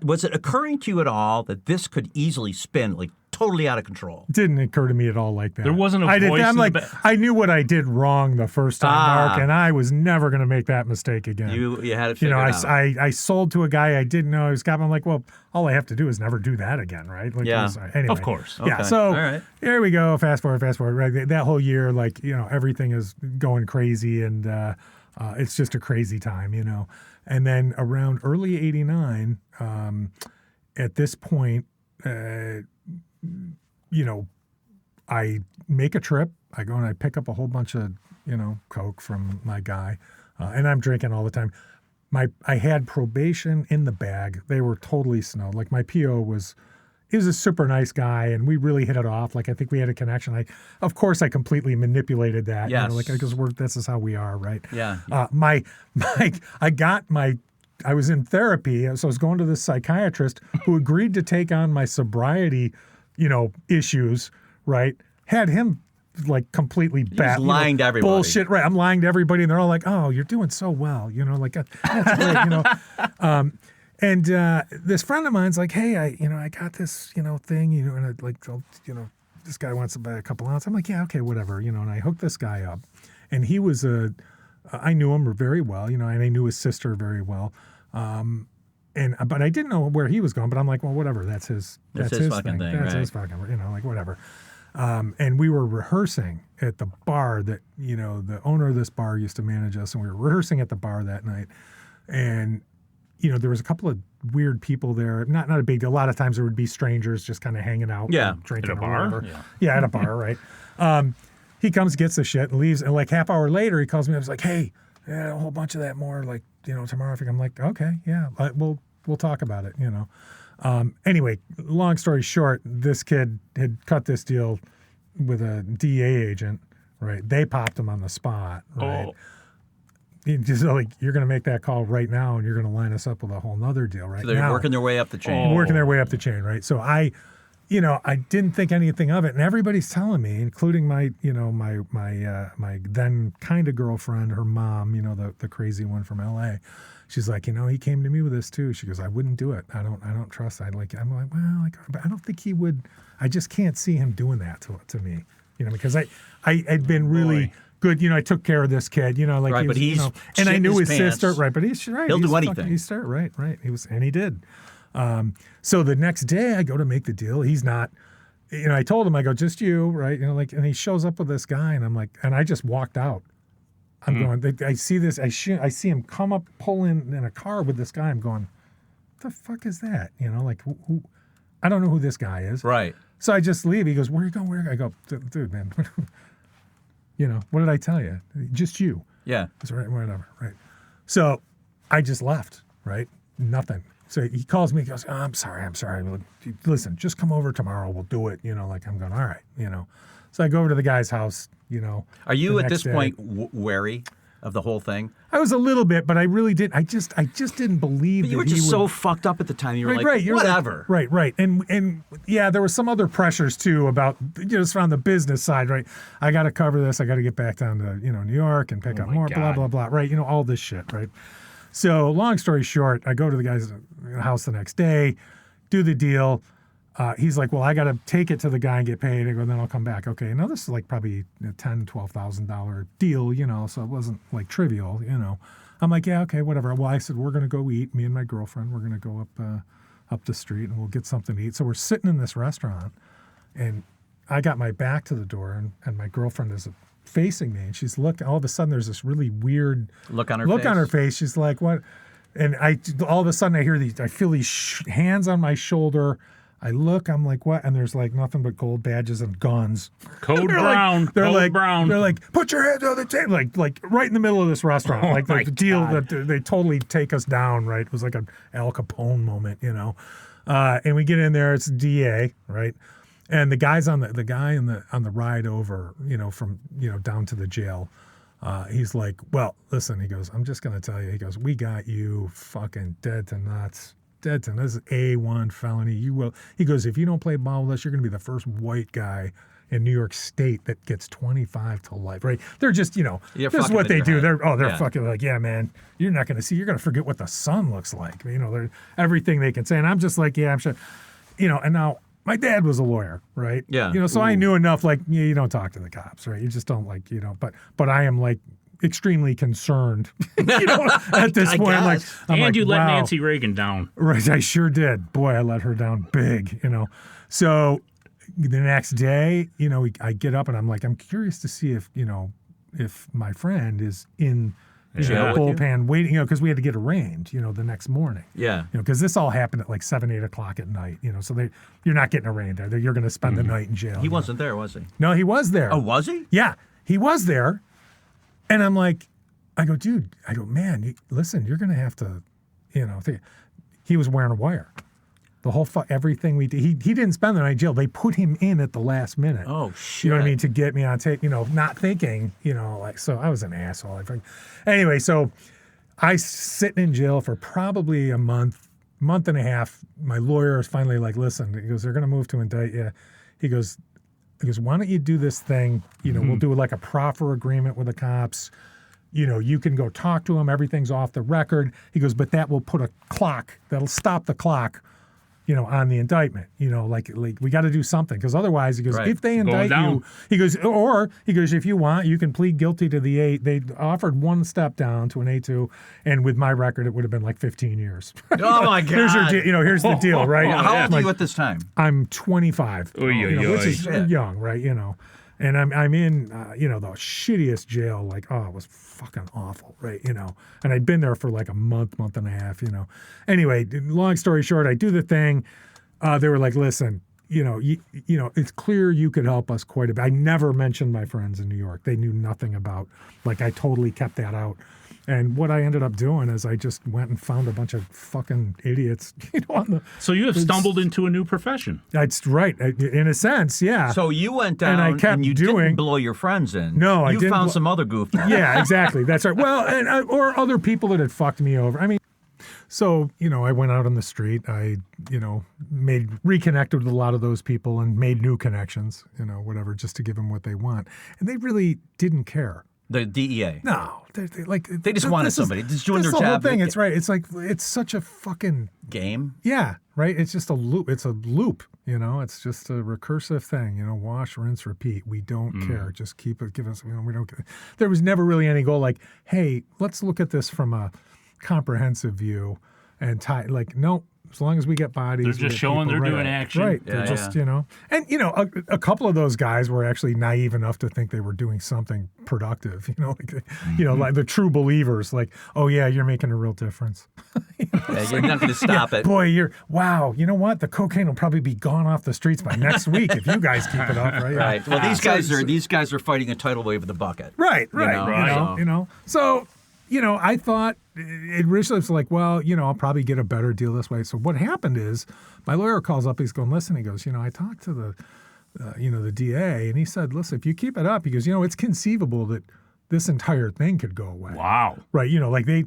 was it occurring to you at all that this could easily spin like totally out of control? It didn't occur to me at all like that. There wasn't a I'm voice in the like, ba- I knew what I did wrong the first time, Mark, and I was never going to make that mistake again. You had it figured out. I sold to a guy I didn't know he was cop. I'm like, well, all I have to do is never do that again, right? Like, Yeah. Anyway. Of course. Yeah. Okay. So All right. here we go. Fast forward. Right. That whole year, like, everything is going crazy, and it's just a crazy time, And then around early '89, at this point, I make a trip. I go and I pick up a whole bunch of, coke from my guy, and I'm drinking all the time. I had probation in the bag. They were totally snowed. Like my PO was a super nice guy, and we really hit it off. Like I think we had a connection. Of course, I completely manipulated that. Yes. Because this is how we are, right? Yeah. I was in therapy, so I was going to this psychiatrist who agreed to take on my sobriety, issues, right? Had him like completely lying to everybody. Bullshit, right? I'm lying to everybody, and they're all like, "Oh, you're doing so well," that's great, And this friend of mine's like, "Hey, I got this, thing, and I'd like, this guy wants to buy a couple ounces." I'm like, "Yeah, okay, whatever," and I hooked this guy up, and he was I knew him very well, and I knew his sister very well. But I didn't know where he was going. But I'm like, well, whatever. That's his fucking thing, That's right. his fucking, like whatever. And we were rehearsing at the bar that the owner of this bar used to manage us, and we were rehearsing at the bar that night. And there was a couple of weird people there. Not a big deal. A lot of times there would be strangers just kind of hanging out, Yeah. drinking At a or bar? whatever. Yeah, at a bar, right. He comes, gets the shit, and leaves. And like half hour later, he calls me up. He's like, "Hey, a whole bunch of that more. Like, tomorrow." I'm like, "Okay, yeah, we'll we'll talk about it, you know. Anyway, long story short, this kid had cut this deal with a DEA agent, right? They popped him on the spot, right? Oh. Just like, you're going to make that call right now, and you're going to line us up with a whole nother deal right So they're now. working their way up the chain. Working their way up the chain, right? So I didn't think anything of it, and everybody's telling me, including my then kind of girlfriend, her mom, the crazy one from LA. She's like, he came to me with this too. She goes, I wouldn't do it. I don't trust. I'm like, but I don't think he would. I just can't see him doing that to me, because I'd been really good. I took care of this kid, like, right, he was, but he's and I knew his pants. sister, right? But he's right. He'll he's do anything. He's right. And he did. So the next day I go to make the deal. He's not. I told him, I go, just you, right? And he shows up with this guy, and I'm like, and I just walked out. I'm going, I see this, I see him come up, pull in a car with this guy. I'm going, what the fuck is that? Like, who I don't know who this guy is. Right. So I just leave. He goes, where are you going? Where? I go, dude, man, what did I tell you? Just you. Yeah. That's right, whatever, right? So I just left, right? Nothing. So he calls me, he goes, I'm sorry. Listen, just come over tomorrow. We'll do it. Like, I'm going, all right, So I go over to the guy's house, Are you the at next this point wary of the whole thing? I was a little bit, but I really didn't. I just didn't believe But you that were he just would, so fucked up at the time. You were right, you're whatever. Right. And yeah, there were some other pressures too about just on the business side, right? I got to cover this. I got to get back down to, New York and pick up more, blah, blah, blah, right? All this shit, right? So long story short, I go to the guy's house the next day, do the deal. He's like, well, I got to take it to the guy and get paid. I go, then I'll come back. Okay. Now this is like probably a $10,000, $12,000 deal, so it wasn't like trivial, I'm like, yeah, okay, whatever. Well, I said, we're going to go eat. Me and my girlfriend, we're going to go up the street and we'll get something to eat. So we're sitting in this restaurant, and I got my back to the door, and my girlfriend is facing me, and she's looking. All of a sudden, there's this really weird look on her face. She's like, what? And all of a sudden, I feel these hands on my shoulder. I look, I'm like, what? And there's like nothing but gold badges and guns. Code Brown. Code Brown. They're like, put your hands on the table. Like right in the middle of this restaurant. Oh like the deal God. that they totally take us down, right? It was like an Al Capone moment, And we get in there, it's DA, right? And the guy on the ride over, from, down to the jail, he's like, well, listen, he goes, I'm just going to tell you, he goes, we got you fucking dead to nuts. This is A1 felony. He goes, if you don't play ball with us, you're going to be the first white guy in New York State that gets 25 to life, right? They're just, this is what they do. They're fucking like, yeah, man, you're not going to see, you're going to forget what the sun looks like. They're everything they can say. And I'm just like, yeah, I'm sure, and now my dad was a lawyer, right? Yeah. So I knew enough, like, you don't talk to the cops, right? You just don't like, but I am like, extremely concerned, at this point. I'm like, you let wow. Nancy Reagan down. Right, I sure did. Boy, I let her down big, So the next day, I get up and I'm like, I'm curious to see if my friend is in the bullpen waiting, because we had to get arraigned, the next morning. Yeah. Because this all happened at like 7, 8 o'clock at night, so you're not getting arraigned there. You're going to spend the night in jail. He wasn't there, was he? No, he was there. Oh, was he? Yeah, he was there. And I'm like, dude, man, listen, you're going to have to, he was wearing a wire. The whole everything we did, he didn't spend the night in jail. They put him in at the last minute. Oh, shit. You know what I mean? To get me on tape, not thinking, so I was an asshole. Anyway, so I sitting in jail for probably a month and a half. My lawyer is finally like, listen, he goes, they're going to move to indict you. He goes, why don't you do this thing? We'll do like a proffer agreement with the cops. You can go talk to them. Everything's off the record. He goes, but that will put a clock. That'll stop the clock, on the indictment. Like we got to do something, because otherwise, he goes, right. if they indict you, he goes, if you want, you can plead guilty to the A. They offered one step down to an A2, and with my record, it would have been like 15 years. Oh my God! Here's the deal, right? How old are you at this time? I'm 25, which is young, right? And I'm in, the shittiest jail. Like, it was fucking awful, right? And I'd been there for like a month and a half, Anyway, long story short, I do the thing. They were like, listen, it's clear you could help us quite a bit. I never mentioned my friends in New York. They knew nothing about, like, I totally kept that out. And what I ended up doing is I just went and found a bunch of fucking idiots, on the. So you have stumbled into a new profession. That's right, in a sense, yeah. So you went down And I kept you doing- didn't blow your friends in. No, I you didn't found blow- some other goofball. Yeah, exactly. That's right. Well, or other people that had fucked me over. I mean, so, I went out on the street. I, reconnected with a lot of those people and made new connections, whatever, just to give them what they want. And they really didn't care. The DEA. No, They just wanted somebody. Just doing their the whole job. thing. It's right. It's like, it's such a fucking Game. yeah, right. It's just a loop. It's a loop. It's just a recursive thing. Wash, rinse, repeat. We don't care. Just keep it. Give us. We don't care. There was never really any goal. Like, hey, let's look at this from a comprehensive view and tie. Like, no. As long as we get bodies, They're we just get showing people, they're doing action. Right. Yeah, They're just, and a couple of those guys were actually naive enough to think they were doing something productive. Like the true believers. Like, oh yeah, you're making a real difference. Yeah, you're not going to stop it. Boy, wow. You know what? The cocaine will probably be gone off the streets by next week if you guys keep it up, right? Right. Well, these guys are fighting a tidal wave of the bucket. Right. Right. So, I thought it originally was like, well, I'll probably get a better deal this way. So what happened is my lawyer calls up. He's going, listen, he goes, I talked to the DA, and he said, listen, if you keep it up, he goes, it's conceivable that this entire thing could go away. Wow. Right. Like they,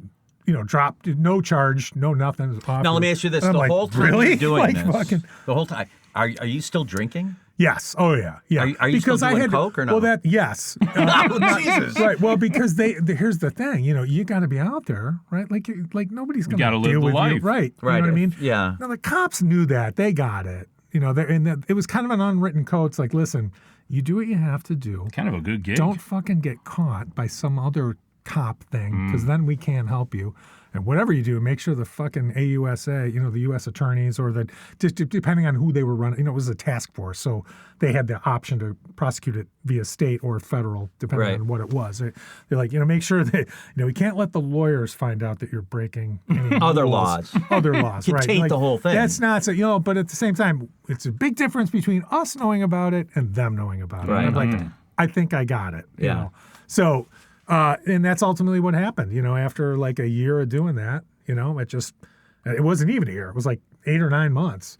dropped no charge, no nothing. Now, let me ask you this. And The I'm whole like, time really? you're doing Like, this, fucking- the whole time, are you still drinking? Yes. Oh yeah. Yeah. Are you still doing coke or no? Well, yes. Jesus. Right. Well, because here's the thing. You got to be out there, right? Like nobody's going gotta to live deal the with life. you, right? Right. You know what I mean? Yeah. Now the cops knew that. They got it. It was kind of an unwritten code. It's like, listen, you do what you have to do. Kind of a good gig. Don't fucking get caught by some other cop thing, because then we can't help you. And whatever you do, make sure the fucking AUSA, the U.S. attorneys, or just depending on who they were running, it was a task force. So they had the option to prosecute it via state or federal, depending Right. on what it was. They're like, make sure that, we can't let the lawyers find out that you're breaking any Other rules. laws. Other laws, You right. taint the whole thing. That's not so, but at the same time, it's a big difference between us knowing about it and them knowing about it. Right. And I'm like, I think I got it. Yeah. So, and that's ultimately what happened. After like a year of doing that, it wasn't even a year. It was like 8 or 9 months.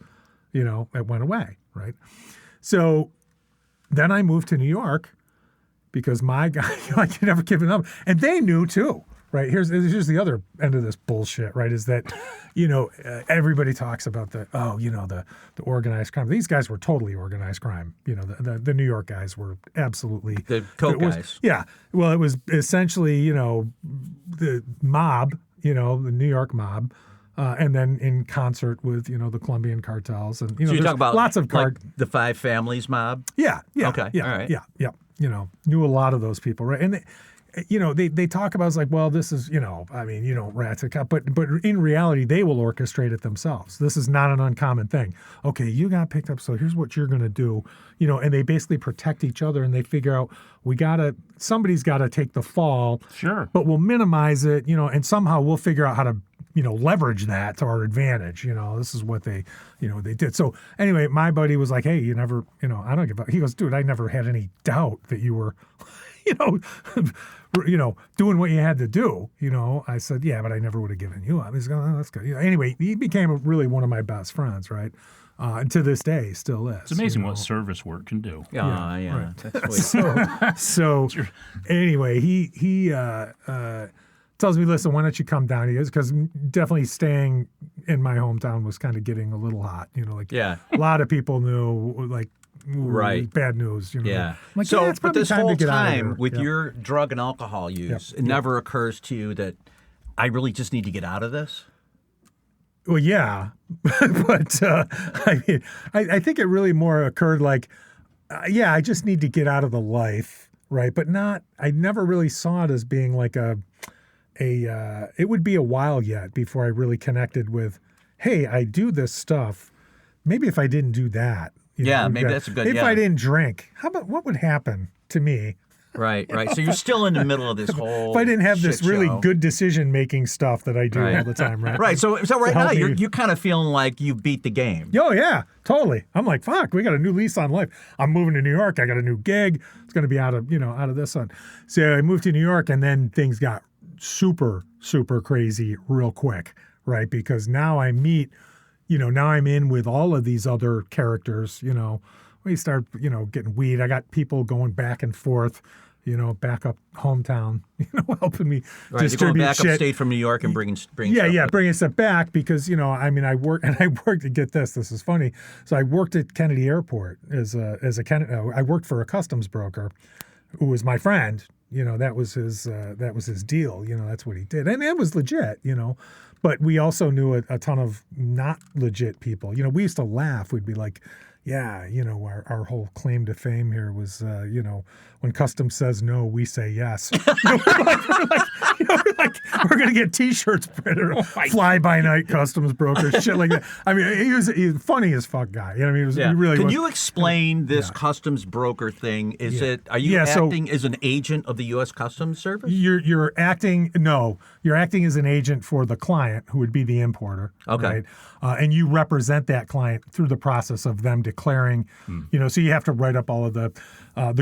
It went away, right? So then I moved to New York because my guy, I could never give it up, and they knew too. Right, here's the other end of this bullshit, right, is that, everybody talks about the organized crime. These guys were totally organized crime. The New York guys were absolutely. The coke guys. Yeah, well, it was essentially, the mob, the New York mob, and then in concert with, the Colombian cartels. And, So you talk about lots of like the Five Families mob? Yeah. Okay, Yeah. all right. Yeah. Knew a lot of those people, right? And they talk about, it's like, well, this is, rats a cop, but in reality, they will orchestrate it themselves. This is not an uncommon thing. Okay, you got picked up, so here's what you're going to do, and they basically protect each other, and they figure out somebody's got to take the fall. Sure. But we'll minimize it, and somehow we'll figure out how to, leverage that to our advantage. This is what they did. So anyway, my buddy was like, hey, you never, I don't give a, he goes, dude, I never had any doubt that you were, doing what you had to do. I said, yeah, but I never would have given you up. He's going, oh, that's good. Anyway, he became really one of my best friends, right? And to this day, still is. It's amazing what service work can do. Yeah. That's sweet. So anyway, he tells me, listen, why don't you come down here? Because definitely staying in my hometown was kind of getting a little hot. Yeah. A lot of people knew, like, ooh, Right. bad news. Yeah. I'm like, So, it's but probably this time whole to get out of time here. with Yeah. your drug and alcohol use, it never occurs to you that I really just need to get out of this? Well, yeah, but I think it really more occurred like, I just need to get out of the life, right? But I never really saw it as being like it would be a while yet before I really connected with, hey, I do this stuff. Maybe if I didn't do that. Maybe that's a good, If I didn't drink, what would happen to me? Right. So you're still in the middle of this whole If I didn't have this shit really show. good decision-making stuff that I do all the time, right? Right. So right now help me. you're kind of feeling like you beat the game. Oh, yeah, totally. I'm like, fuck, we got a new lease on life. I'm moving to New York. I got a new gig. It's going to be out of this one. So I moved to New York, and then things got super, super crazy real quick, right? Because now I meet, now I'm in with all of these other characters, we start, getting weed. I got people going back and forth, back up hometown, helping me Right, distribute you're going back shit. upstate from New York and bringing bringing stuff back because, I worked to get this is funny. So I worked at Kennedy Airport I worked for a customs broker who was my friend. That was his deal. That's what he did. And it was legit, but we also knew a ton of not legit people. We used to laugh. We'd be like, yeah, our whole claim to fame here was, when customs says no, we say yes. We're going to get T-shirts printed, fly-by-night customs brokers, shit like that. I mean, he was funny as fuck guy. He was. Yeah. He really Can was. you explain this customs broker thing? Are you acting as an agent of the U.S. Customs Service? You're acting as an agent for the client, who would be the importer. Okay. Right? And you represent that client through the process of them declaring, so you have to write up all of the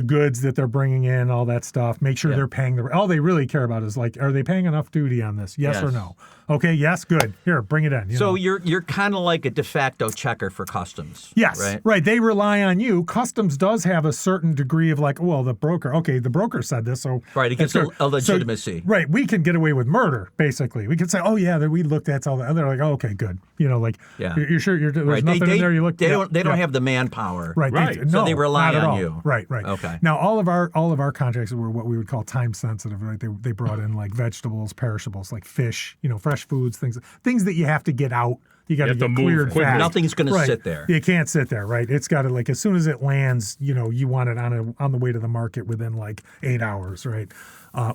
goods that they're bringing in, all that stuff. Make sure they're paying all they really care about is like, are they paying enough duty on this? Yes or no? Okay, yes, good. Here, bring it in. So you're kind of like a de facto checker for customs. Yes, right. They rely on you. Customs does have a certain degree of like, well, the broker said this, so right, it gets a legitimacy. Right, we can get away with murder, basically. We can say, oh yeah, we looked at all that. And they're like, oh, okay, good. You're sure there's nothing in there. You look. They don't have the manpower. Right. So they rely on you. Right. Okay. Now all of our contracts were what we would call time sensitive. Right. They brought in like vegetables, perishables, like fish, fresh foods, things that you have to get out. You got to get cleared fast. Nothing's going to sit there. You can't sit there, right? It's got to as soon as it lands, you want it on the way to the market within like 8 hours, right?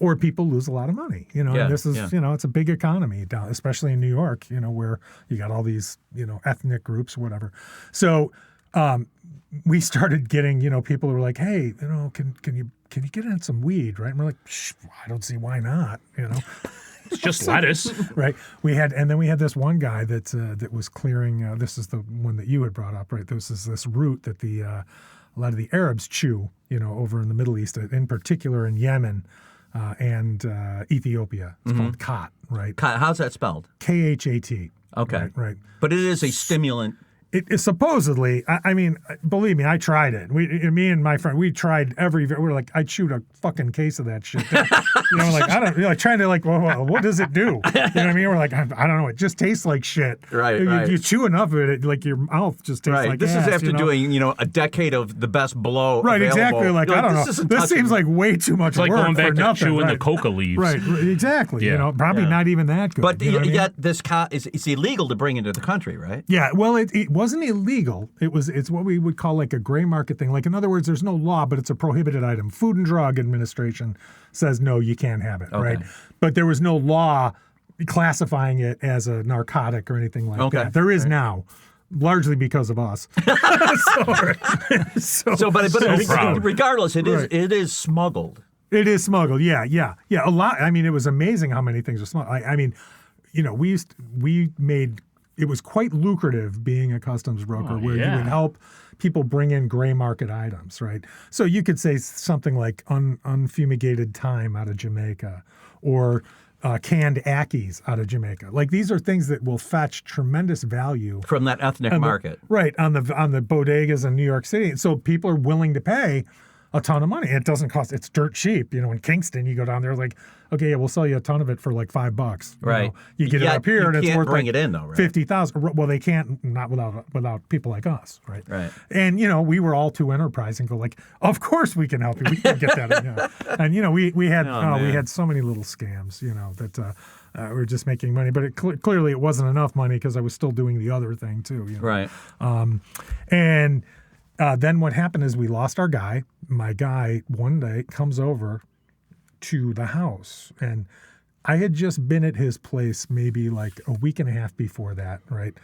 Or people lose a lot of money, And this is, it's a big economy down, especially in New York, where you got all these, ethnic groups, whatever. So we started getting, people who were like, hey, can you get in some weed, right? And we're like, I don't see why not, It's just lettuce. Right. We had this one guy that was clearing. This is the one that you had brought up, right? This is this root that a lot of the Arabs chew, over in the Middle East, in particular in Yemen and Ethiopia. It's called khat, right? Khat, how's that spelled? Khat. Okay. Right. But it is a stimulant. It is supposedly. I mean, believe me, I tried it. Me and my friend, we tried we're like, I chewed a fucking case of that shit. Trying to well, what does it do? You know what I mean? We're like, I don't know. It just tastes like shit. Right. You chew enough of it, like your mouth just tastes like this ass, is after doing, a decade of the best blow. Right. Available. Exactly. Like I don't know. This seems like way too much work going back for to nothing. chewing the coca leaves. Right. Exactly. Yeah. Probably not even that good. But what I mean? yet this khat it's illegal to bring into the country, right? Yeah. Well, it wasn't illegal. It's what we would call like a gray market thing. Like in other words, there's no law, but it's a prohibited item. Food and Drug Administration says no, you can't have it, right? But there was no law classifying it as a narcotic or anything like that. There is now, largely because of us. Regardless, it is smuggled. It is smuggled. Yeah. A lot. I mean, it was amazing how many things are smuggled. I mean, we made. It was quite lucrative being a customs broker where you would help people bring in gray market items, right? So you could say something like unfumigated thyme out of Jamaica or canned Ackies out of Jamaica. Like these are things that will fetch tremendous value from that ethnic market. Right, on the bodegas in New York City. So people are willing to pay a ton of money. It doesn't cost, it's dirt cheap. In Kingston, you go down there like, okay, yeah, we'll sell you a ton of it for like $5. Right. You get it up here and it's worth bring it in though, right? 50,000. Well, they can't, not without people like us, right? Right. And we were all too enterprising. Go like, of course we can help you. We can get that. And we had so many little scams, that we were just making money, but clearly it wasn't enough money because I was still doing the other thing too. Right. And then what happened is we lost our guy. My guy one day comes over to the house, and I had just been at his place maybe like a week and a half before that, right?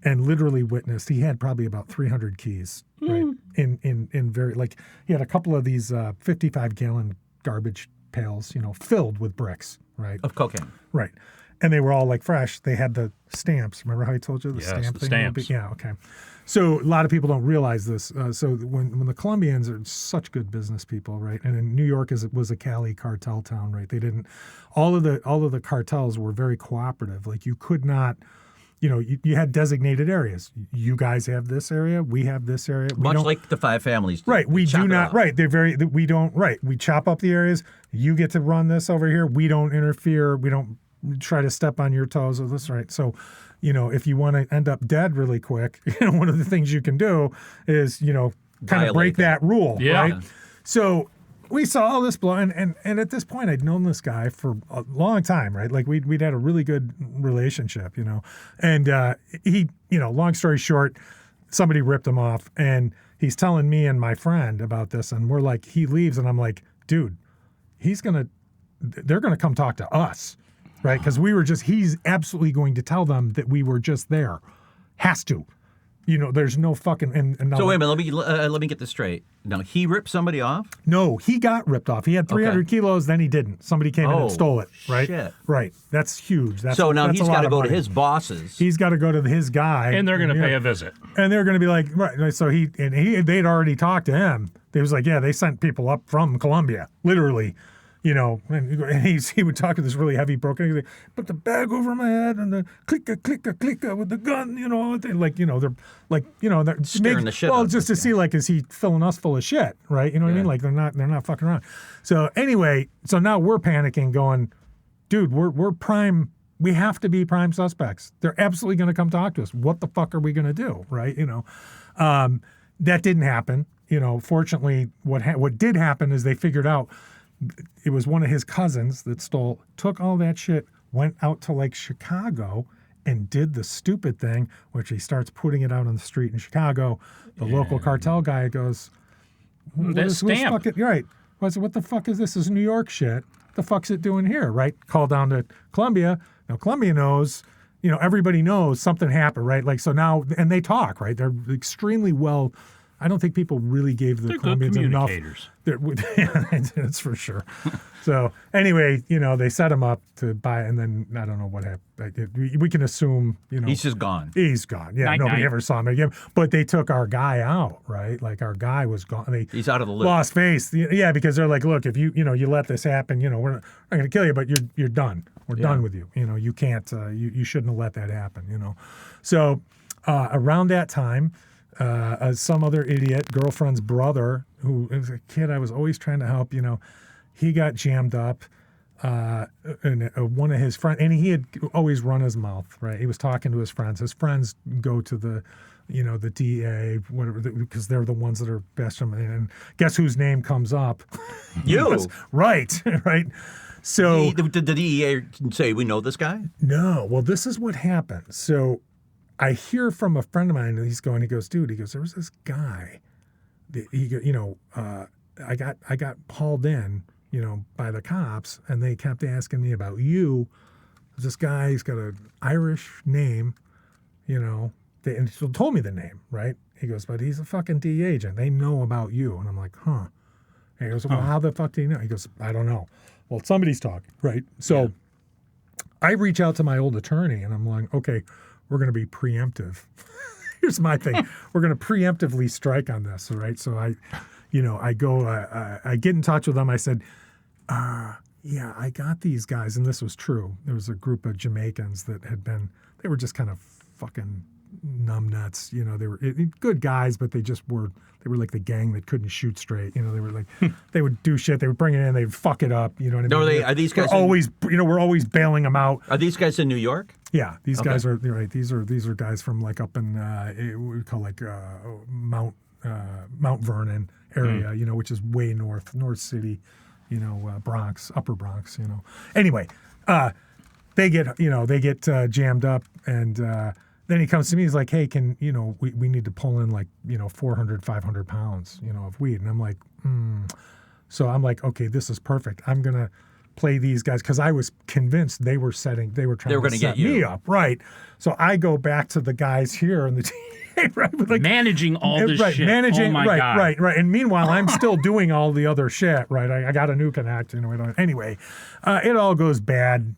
And literally witnessed, he had probably about 300 keys, right? In very, like, he had a couple of these 55-gallon garbage pails, filled with bricks, right? Of cocaine. Right. and they were all like fresh. They had the stamps. Remember how I told you the Yes, stamp the thing? stamps. Yeah, okay. So a lot of people don't realize this. So when the Colombians are such good business people, right? And in New York was a Cali cartel town, right? They didn't. All of the cartels were very cooperative. Like you could not. You had designated areas. You guys have this area. We have this area. Much like the five families. Right. We chop do it not. up. Right. We don't. Right. We chop up the areas. You get to run this over here. We don't interfere. We don't try to step on your toes or this. Right. So, if you want to end up dead really quick, one of the things you can do is, kind of Violate break that rule. Yeah. Right. So we saw all this blow, and at this point, I'd known this guy for a long time, right? Like we'd had a really good relationship, and he, long story short, somebody ripped him off, and he's telling me and my friend about this, and we're like, he leaves, and I'm like, dude, they're gonna come talk to us, right? Because he's absolutely going to tell them that we were just there, has to. There's no fucking. And So wait a minute. Let me get this straight. Now he ripped somebody off. No, he got ripped off. He had 300 kilos, then he didn't. Somebody came in and stole it. Right. Shit. Right. That's huge. So now that's he's a lot got to of go to money. his bosses. He's got to go to his guy, And they're going to pay a visit. and they're going to be like, right. So they'd already talked to him. They was like, yeah, they sent people up from Colombia, literally. And he would talk to this really heavy broken. He's like, put the bag over my head and the clicka with the gun. They're they're Scaring the shit out of just to this see like, is he filling us full of shit, right? You know what I mean? Like they're not fucking around. So anyway, so now we're panicking, going, dude, we're prime. We have to be prime suspects. They're absolutely going to come talk to us. What the fuck are we going to do, right? That didn't happen. Fortunately, what did happen is they figured out. It was one of his cousins that took all that shit, went out to like Chicago and did the stupid thing, which he starts putting it out on the street in Chicago. The local cartel guy goes, That stamp. You're right. What the fuck is this? This is New York shit. The fuck's it doing here, right? Call down to Colombia. Now, Colombia knows, everybody knows something happened, right? Like, so now, and they talk, right? They're extremely well. I don't think people really gave the They're good Colombians enough. communicators. That's for sure. So anyway, they set him up to buy, and then I don't know what happened. We can assume, He's just gone. he's gone. Yeah, Night, nobody night. ever saw him again. But they took our guy out, right? Like our guy was gone. He's out of the loop. Lost face. Yeah, because they're like, look, if you let this happen, we're not going to kill you, but you're done. We're done with you. You can't. You shouldn't have let that happen. So around that time. Some other idiot girlfriend's brother, who was a kid I was always trying to help, he got jammed up. And one of his friends, and he had always run his mouth, right? He was talking to his friends. His friends go to the DA, whatever, because they're the ones that are best. And guess whose name comes up? You. Right, right. So Did the DEA say, we know this guy? no, well, this is what happened. So I hear from a friend of mine, and he goes, dude, there was this guy that I got hauled in, by the cops, and they kept asking me about you. This guy, he's got an Irish name, and he told me the name, right? He goes, but he's a fucking DEA agent. They know about you. And I'm like, huh. And he goes, well, how the fuck do you know? He goes, I don't know. Well, somebody's talking, right? So I reach out to my old attorney, and I'm like, okay, we're going to be preemptive. Here's my thing. We're going to preemptively strike on this, right? So I get in touch with them. I said, yeah, I got these guys. And this was true. There was a group of Jamaicans that they were just kind of fucking numbnuts. They were good guys, but they were like the gang that couldn't shoot straight. They were like, they would do shit. They would bring it in. They'd fuck it up. You know what I mean? Are these guys we're always bailing them out. Are these guys in New York? Yeah, these guys are right. These are guys from like up in what we call like Mount Vernon area, which is way north city, Bronx, Upper Bronx, Anyway, they get jammed up, and then he comes to me. He's like, hey, can we need to pull in like 400, 500 pounds of weed, and I'm like, So I'm like, okay, this is perfect. I'm gonna play these guys because I was convinced they were trying to set me up, right? So I go back to the guys here in the team, right? With managing all this shit. Managing, oh my right, God. right. And meanwhile, I'm still doing all the other shit, right? I got a new connect, Anyway, it all goes bad,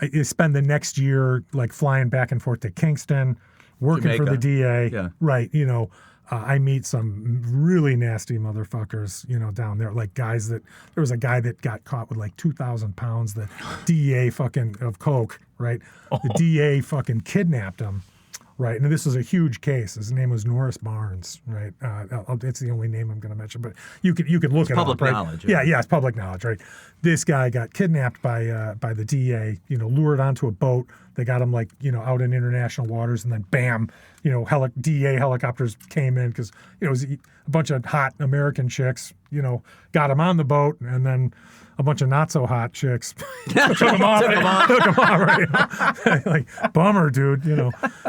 I spend the next year like flying back and forth to Kingston, working for the Jamaica. DA. Yeah. Right. I meet some really nasty motherfuckers, down there. Like guys there was a guy that got caught with like 2,000 pounds. The DA of coke, right? The DA fucking kidnapped him, right? And this was a huge case. His name was Norris Barnes, right? It's the only name I'm going to mention, but you could look it up. Public knowledge. Yeah, it's public knowledge, right? This guy got kidnapped by the DA, lured onto a boat. They got him like, out in international waters, and then bam, DA helicopters came in because, it was a bunch of hot American chicks, got him on the boat, and then a bunch of not so hot chicks took him off, right? Like, bummer, dude,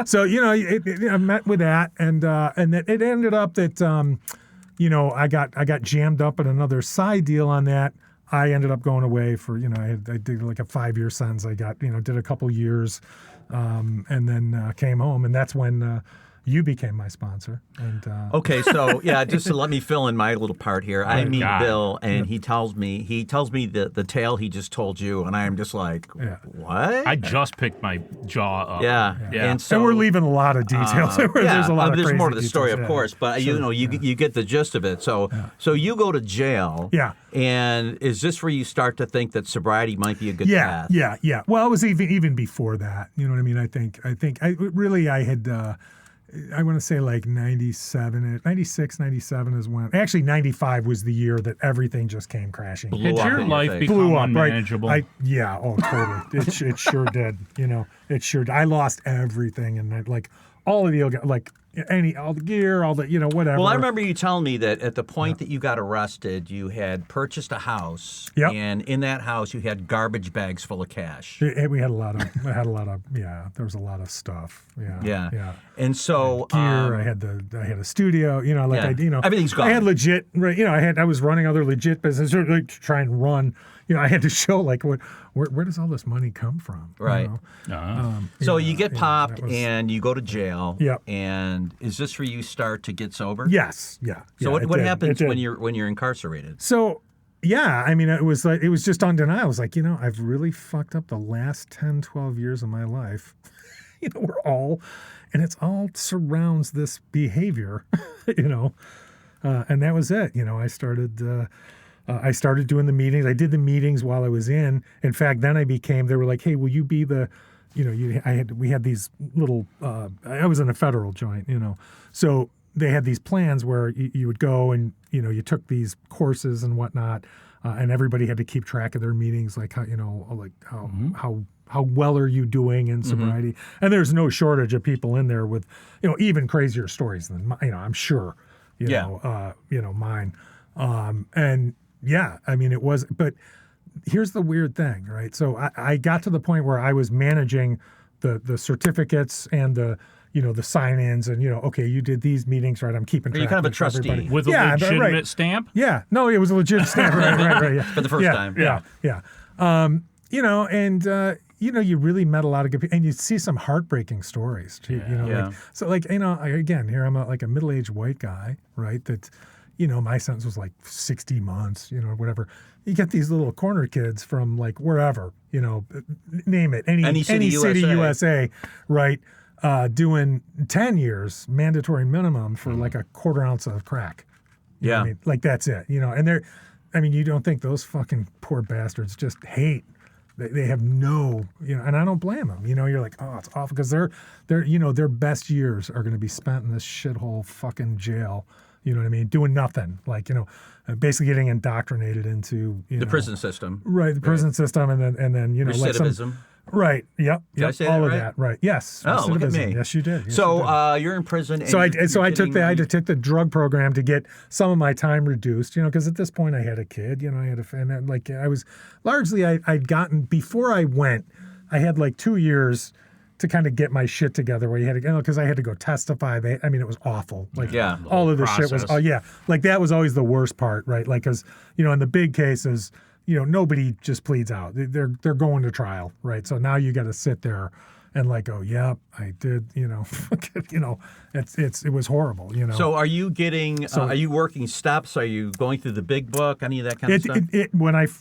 So, I met with that, and it ended up that, I got jammed up in another side deal on that. I ended up going away for, I did like a 5-year sentence. I got, did a couple years, and then came home. And that's when you became my sponsor. And Okay, so just to let me fill in my little part here. I meet Bill, and he tells me the tale he just told you, and I'm just like, what? I just picked my jaw up. Yeah. And we're leaving a lot of details. There's a lot of there's crazy more to the story, details. of course, but you get the gist of it. So you go to jail. Yeah. And is this where you start to think that sobriety might be a good path? Yeah. Well, it was even before that. You know what I mean? I think I had. I want to say like 96, 97 is when. Actually, 95 was the year that everything just came crashing. Had your life become Blew up, unmanageable? Right? Totally. It sure did. It sure did. I lost everything, and like all of the all the gear, all the whatever. Well, I remember you telling me that at the point that you got arrested, you had purchased a house, and in that house you had garbage bags full of cash. We had a lot of. There was a lot of stuff. Yeah. And so gear. I had a studio. everything's gone. I had legit. Right. I was running other legit businesses to try and run. I had to show like where does all this money come from? Right. So you get popped and you go to jail. Yep. And is this where you start to get sober? Yes. Yeah. So what happens when you're incarcerated? So it was just undeniable. I was like, I've really fucked up the last 10, 12 years of my life. And it's all surrounds this behavior, and that was it. I started doing the meetings. I did the meetings while I was in. In fact, then they were like, hey, will you be the, we had these little, I was in a federal joint, so they had these plans where you would go and, you took these courses and whatnot, and everybody had to keep track of their meetings, like how well are you doing in sobriety? And there's no shortage of people in there with, even crazier stories than, I'm sure, mine. And it was, but here's the weird thing, right? So I got to the point where I was managing the certificates and the sign-ins and, okay, you did these meetings, right? I'm keeping track. You're kind of a trustee. Everybody. With a legitimate stamp? Yeah. No, it was a legit stamp. Right. Yeah. For the first time. Yeah. You really met a lot of good people, and you see some heartbreaking stories too. Again, here I'm a middle-aged white guy, right? That, my sentence was like 60 months, whatever. You get these little corner kids from like wherever, name it, any city USA, right? Doing 10 years mandatory minimum for like a quarter ounce of crack. You know what I mean? Like that's it, and you don't think those fucking poor bastards just hate. They have no, and I don't blame them. You're like, oh, it's awful because their best years are going to be spent in this shithole fucking jail. You know what I mean? Doing nothing, like basically getting indoctrinated into the prison system, right? The prison system, and then recidivism, right? Yep. Did I say all that of right? that, right? Yes. Oh, look at me. Yes, you did. Yes, so you did. You're in prison. And I had to take the drug program to get some of my time reduced. Because at this point I had a kid. I was largely I'd gotten before I went. I had like 2 years to kind of get my shit together where you had to, because I had to go testify. It was awful. Like all of the shit was, like that was always the worst part, right? Like, cause in the big cases, nobody just pleads out. They're going to trial, right? So now you got to sit there, and like, oh yeah, I did, it was horrible, So are you getting, are you working steps? Are you going through the big book, any of that kind of stuff?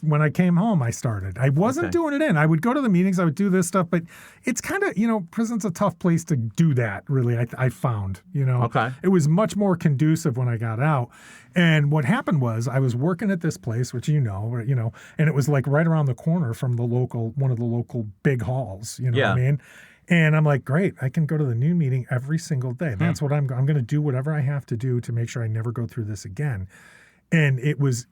When I came home, I started. I wasn't doing it in. I would go to the meetings, I would do this stuff, but it's kind of, prison's a tough place to do that, really, I found, Okay. It was much more conducive when I got out. And what happened was I was working at this place, which and it was like right around the corner from one of the local big halls, what I mean? And I'm like, great, I can go to the noon meeting every single day. That's what I'm going to do, whatever I have to do to make sure I never go through this again. And it's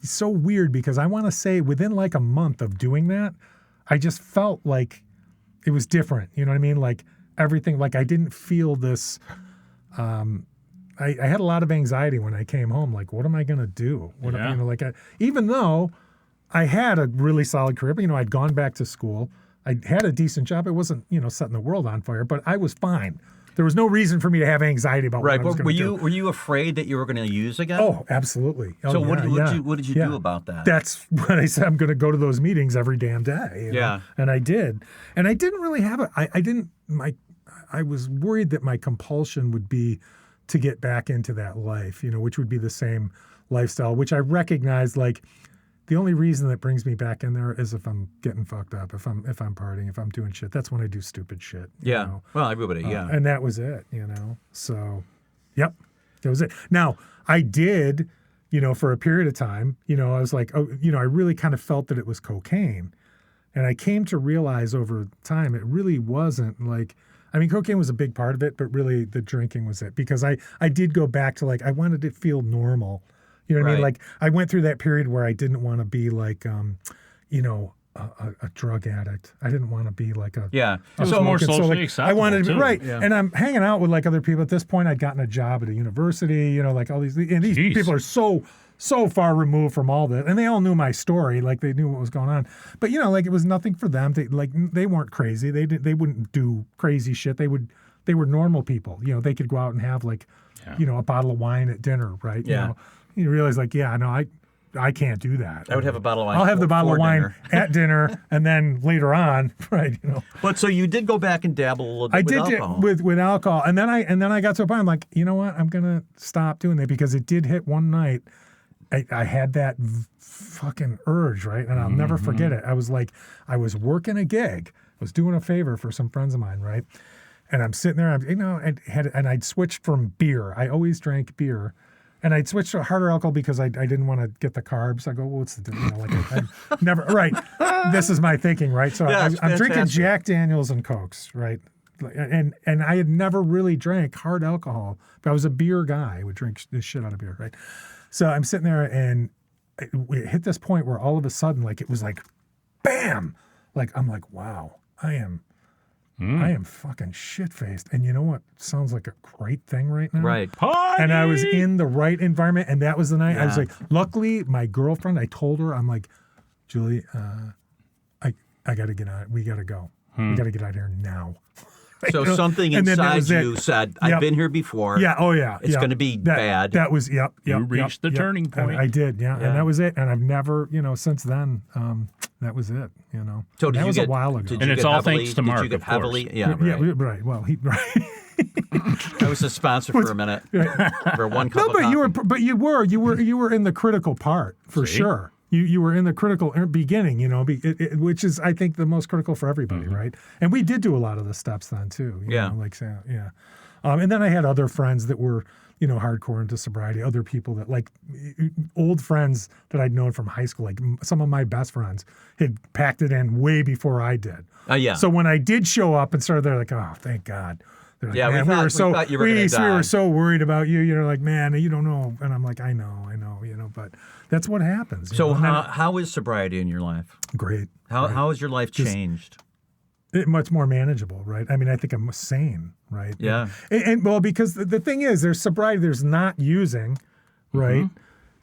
so weird because I want to say within like a month of doing that, I just felt like it was different. You know what I mean? Like everything, like I didn't feel this, I had a lot of anxiety when I came home. Like, what am I going to do? Even though I had a really solid career, but, I'd gone back to school. I had a decent job. It wasn't, setting the world on fire, but I was fine. There was no reason for me to have anxiety about what I was going to do. Were you afraid that you were going to use again? Oh, absolutely. So what did you do about that? That's when I said I'm going to go to those meetings every damn day. And I did. And I didn't really have it. I was worried that my compulsion would be to get back into that life, which would be the same lifestyle, which I recognize, like, the only reason that brings me back in there is if I'm getting fucked up, if I'm partying, if I'm doing shit. That's when I do stupid shit. Yeah. Well, everybody, yeah. And that was it, So, yep, that was it. Now, I did, for a period of time, I was like, I really kind of felt that it was cocaine. And I came to realize over time it really wasn't like, cocaine was a big part of it, but really the drinking was it. Because I did go back to, like, I wanted to feel normal. You know what I mean? Like, I went through that period where I didn't want to be like, a drug addict. I didn't want to be like a it was more socially acceptable. I wanted to be too. right, Yeah. and I'm hanging out with like other people. At this point, I'd gotten a job at a university. Like all these, and these people are so far removed from all this, and they all knew my story. Like they knew what was going on. But like it was nothing for them. They weren't crazy. They wouldn't do crazy shit. They were normal people. They could go out and have like, a bottle of wine at dinner, right? Yeah. You realize, like, I can't do that. I would have a bottle of wine. I'll have the bottle of wine dinner. at dinner, and then later on, right? But so you did go back and dabble a little bit with alcohol. with alcohol, and then I got to a point. I'm like, you know what? I'm gonna stop doing that because it did hit one night. I had that fucking urge, right? And I'll never forget it. I was like, I was working a gig. I was doing a favor for some friends of mine, right? And I'm sitting there, and I'd switched from beer. I always drank beer. And I'd switch to harder alcohol because I didn't want to get the carbs. I go, well, what's the difference? I never, right. This is my thinking, right? So I'm drinking Jack Daniels and Cokes, right? And I had never really drank hard alcohol, but I was a beer guy. I would drink the shit out of beer, right? So I'm sitting there and it hit this point where all of a sudden, like, it was like, bam! Like, I'm like, wow, I am fucking shit-faced. And you know what sounds like a great thing right now? Right. Party! And I was in the right environment, and that was the night. Yeah. I was like, luckily, my girlfriend, I told her, I'm like, Julie, I got to get out. We got to go. We got to get out of here now. So something inside you said, I've been here before. Yeah, oh yeah. It's going to be bad. That was, You reached the turning point. And I did, yeah. And that was it. And I've never, since then, that was it, So that was a while ago. And it's all thanks to Mark, Did you get of course. heavily? Yeah, right. Yeah, right. Well, right. I was a sponsor for a minute for one cup of coffee. You were in the critical part for sure. You were in the critical beginning, which is, I think, the most critical for everybody, right? And we did do a lot of the steps then too. And then I had other friends that were, hardcore into sobriety. Other people that, like, old friends that I'd known from high school, like some of my best friends had packed it in way before I did. So when I did show up and started, they're like, oh, thank God. Like, yeah, we thought you were going to die. We were so worried about you. You're like, man, you don't know. And I'm like, I know, but that's what happens. So how is sobriety in your life? Great. How has your life changed? Much more manageable, right? I mean, I think I'm sane, right? Yeah. And well, because the thing is, there's sobriety, there's not using, right?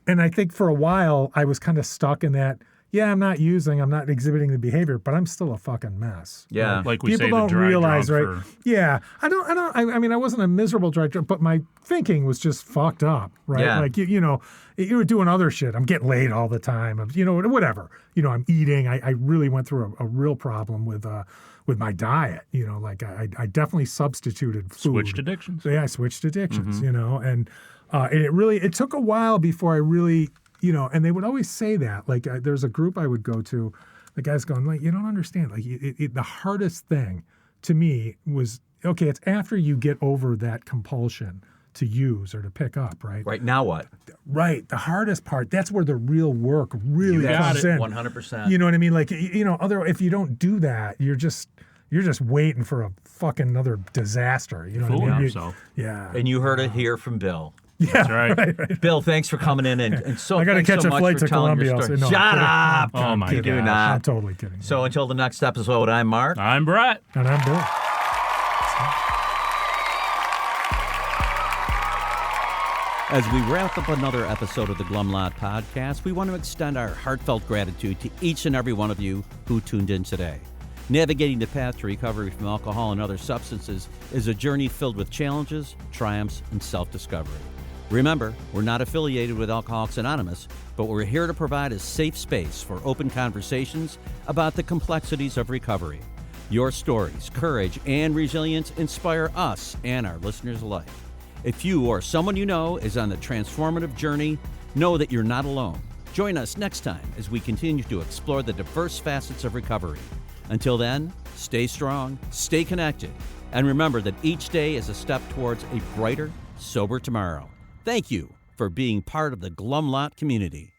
And I think for a while I was kind of stuck in that. Yeah, I'm not using, I'm not exhibiting the behavior, but I'm still a fucking mess. Yeah. Right? Like we People say, don't the dry realize, right? drunk for... Yeah. I mean, I wasn't a miserable dry drunk, but my thinking was just fucked up, right? Yeah. Like, you were doing other shit. I'm getting laid all the time. Whatever. I'm eating. I really went through a real problem with with my diet. You know, like I definitely substituted food. Switched addictions. So, yeah, I switched addictions. You know, and it took a while before I really, you know, and they would always say that. Like there's a group I would go to, the guys going like, you don't understand. Like the hardest thing to me was, okay, it's after you get over that compulsion to use or to pick up, right? Right, now what? Right. The hardest part, that's where the real work really comes in. 100%. You know what I mean? Like, you know, if you don't do that, you're just waiting for a fucking another disaster. You know what I mean? Yeah. And you heard it here from Bill. Yeah, That's right. right. Bill, thanks for coming in, and so I got to thanks catch so a much flight for to telling your Columbia. story. So no, Shut up! Oh my You do gosh. not. I'm totally kidding. So until the next episode, I'm Mark. I'm Brett. And I'm Bill. As we wrap up another episode of the Glum Lot Podcast, we want to extend our heartfelt gratitude to each and every one of you who tuned in today. Navigating the path to recovery from alcohol and other substances is a journey filled with challenges, triumphs, and self-discovery. Remember, we're not affiliated with Alcoholics Anonymous, but we're here to provide a safe space for open conversations about the complexities of recovery. Your stories, courage, and resilience inspire us and our listeners alike. If you or someone you know is on the transformative journey, know that you're not alone. Join us next time as we continue to explore the diverse facets of recovery. Until then, stay strong, stay connected, and remember that each day is a step towards a brighter, sober tomorrow. Thank you for being part of the Glum Lot community.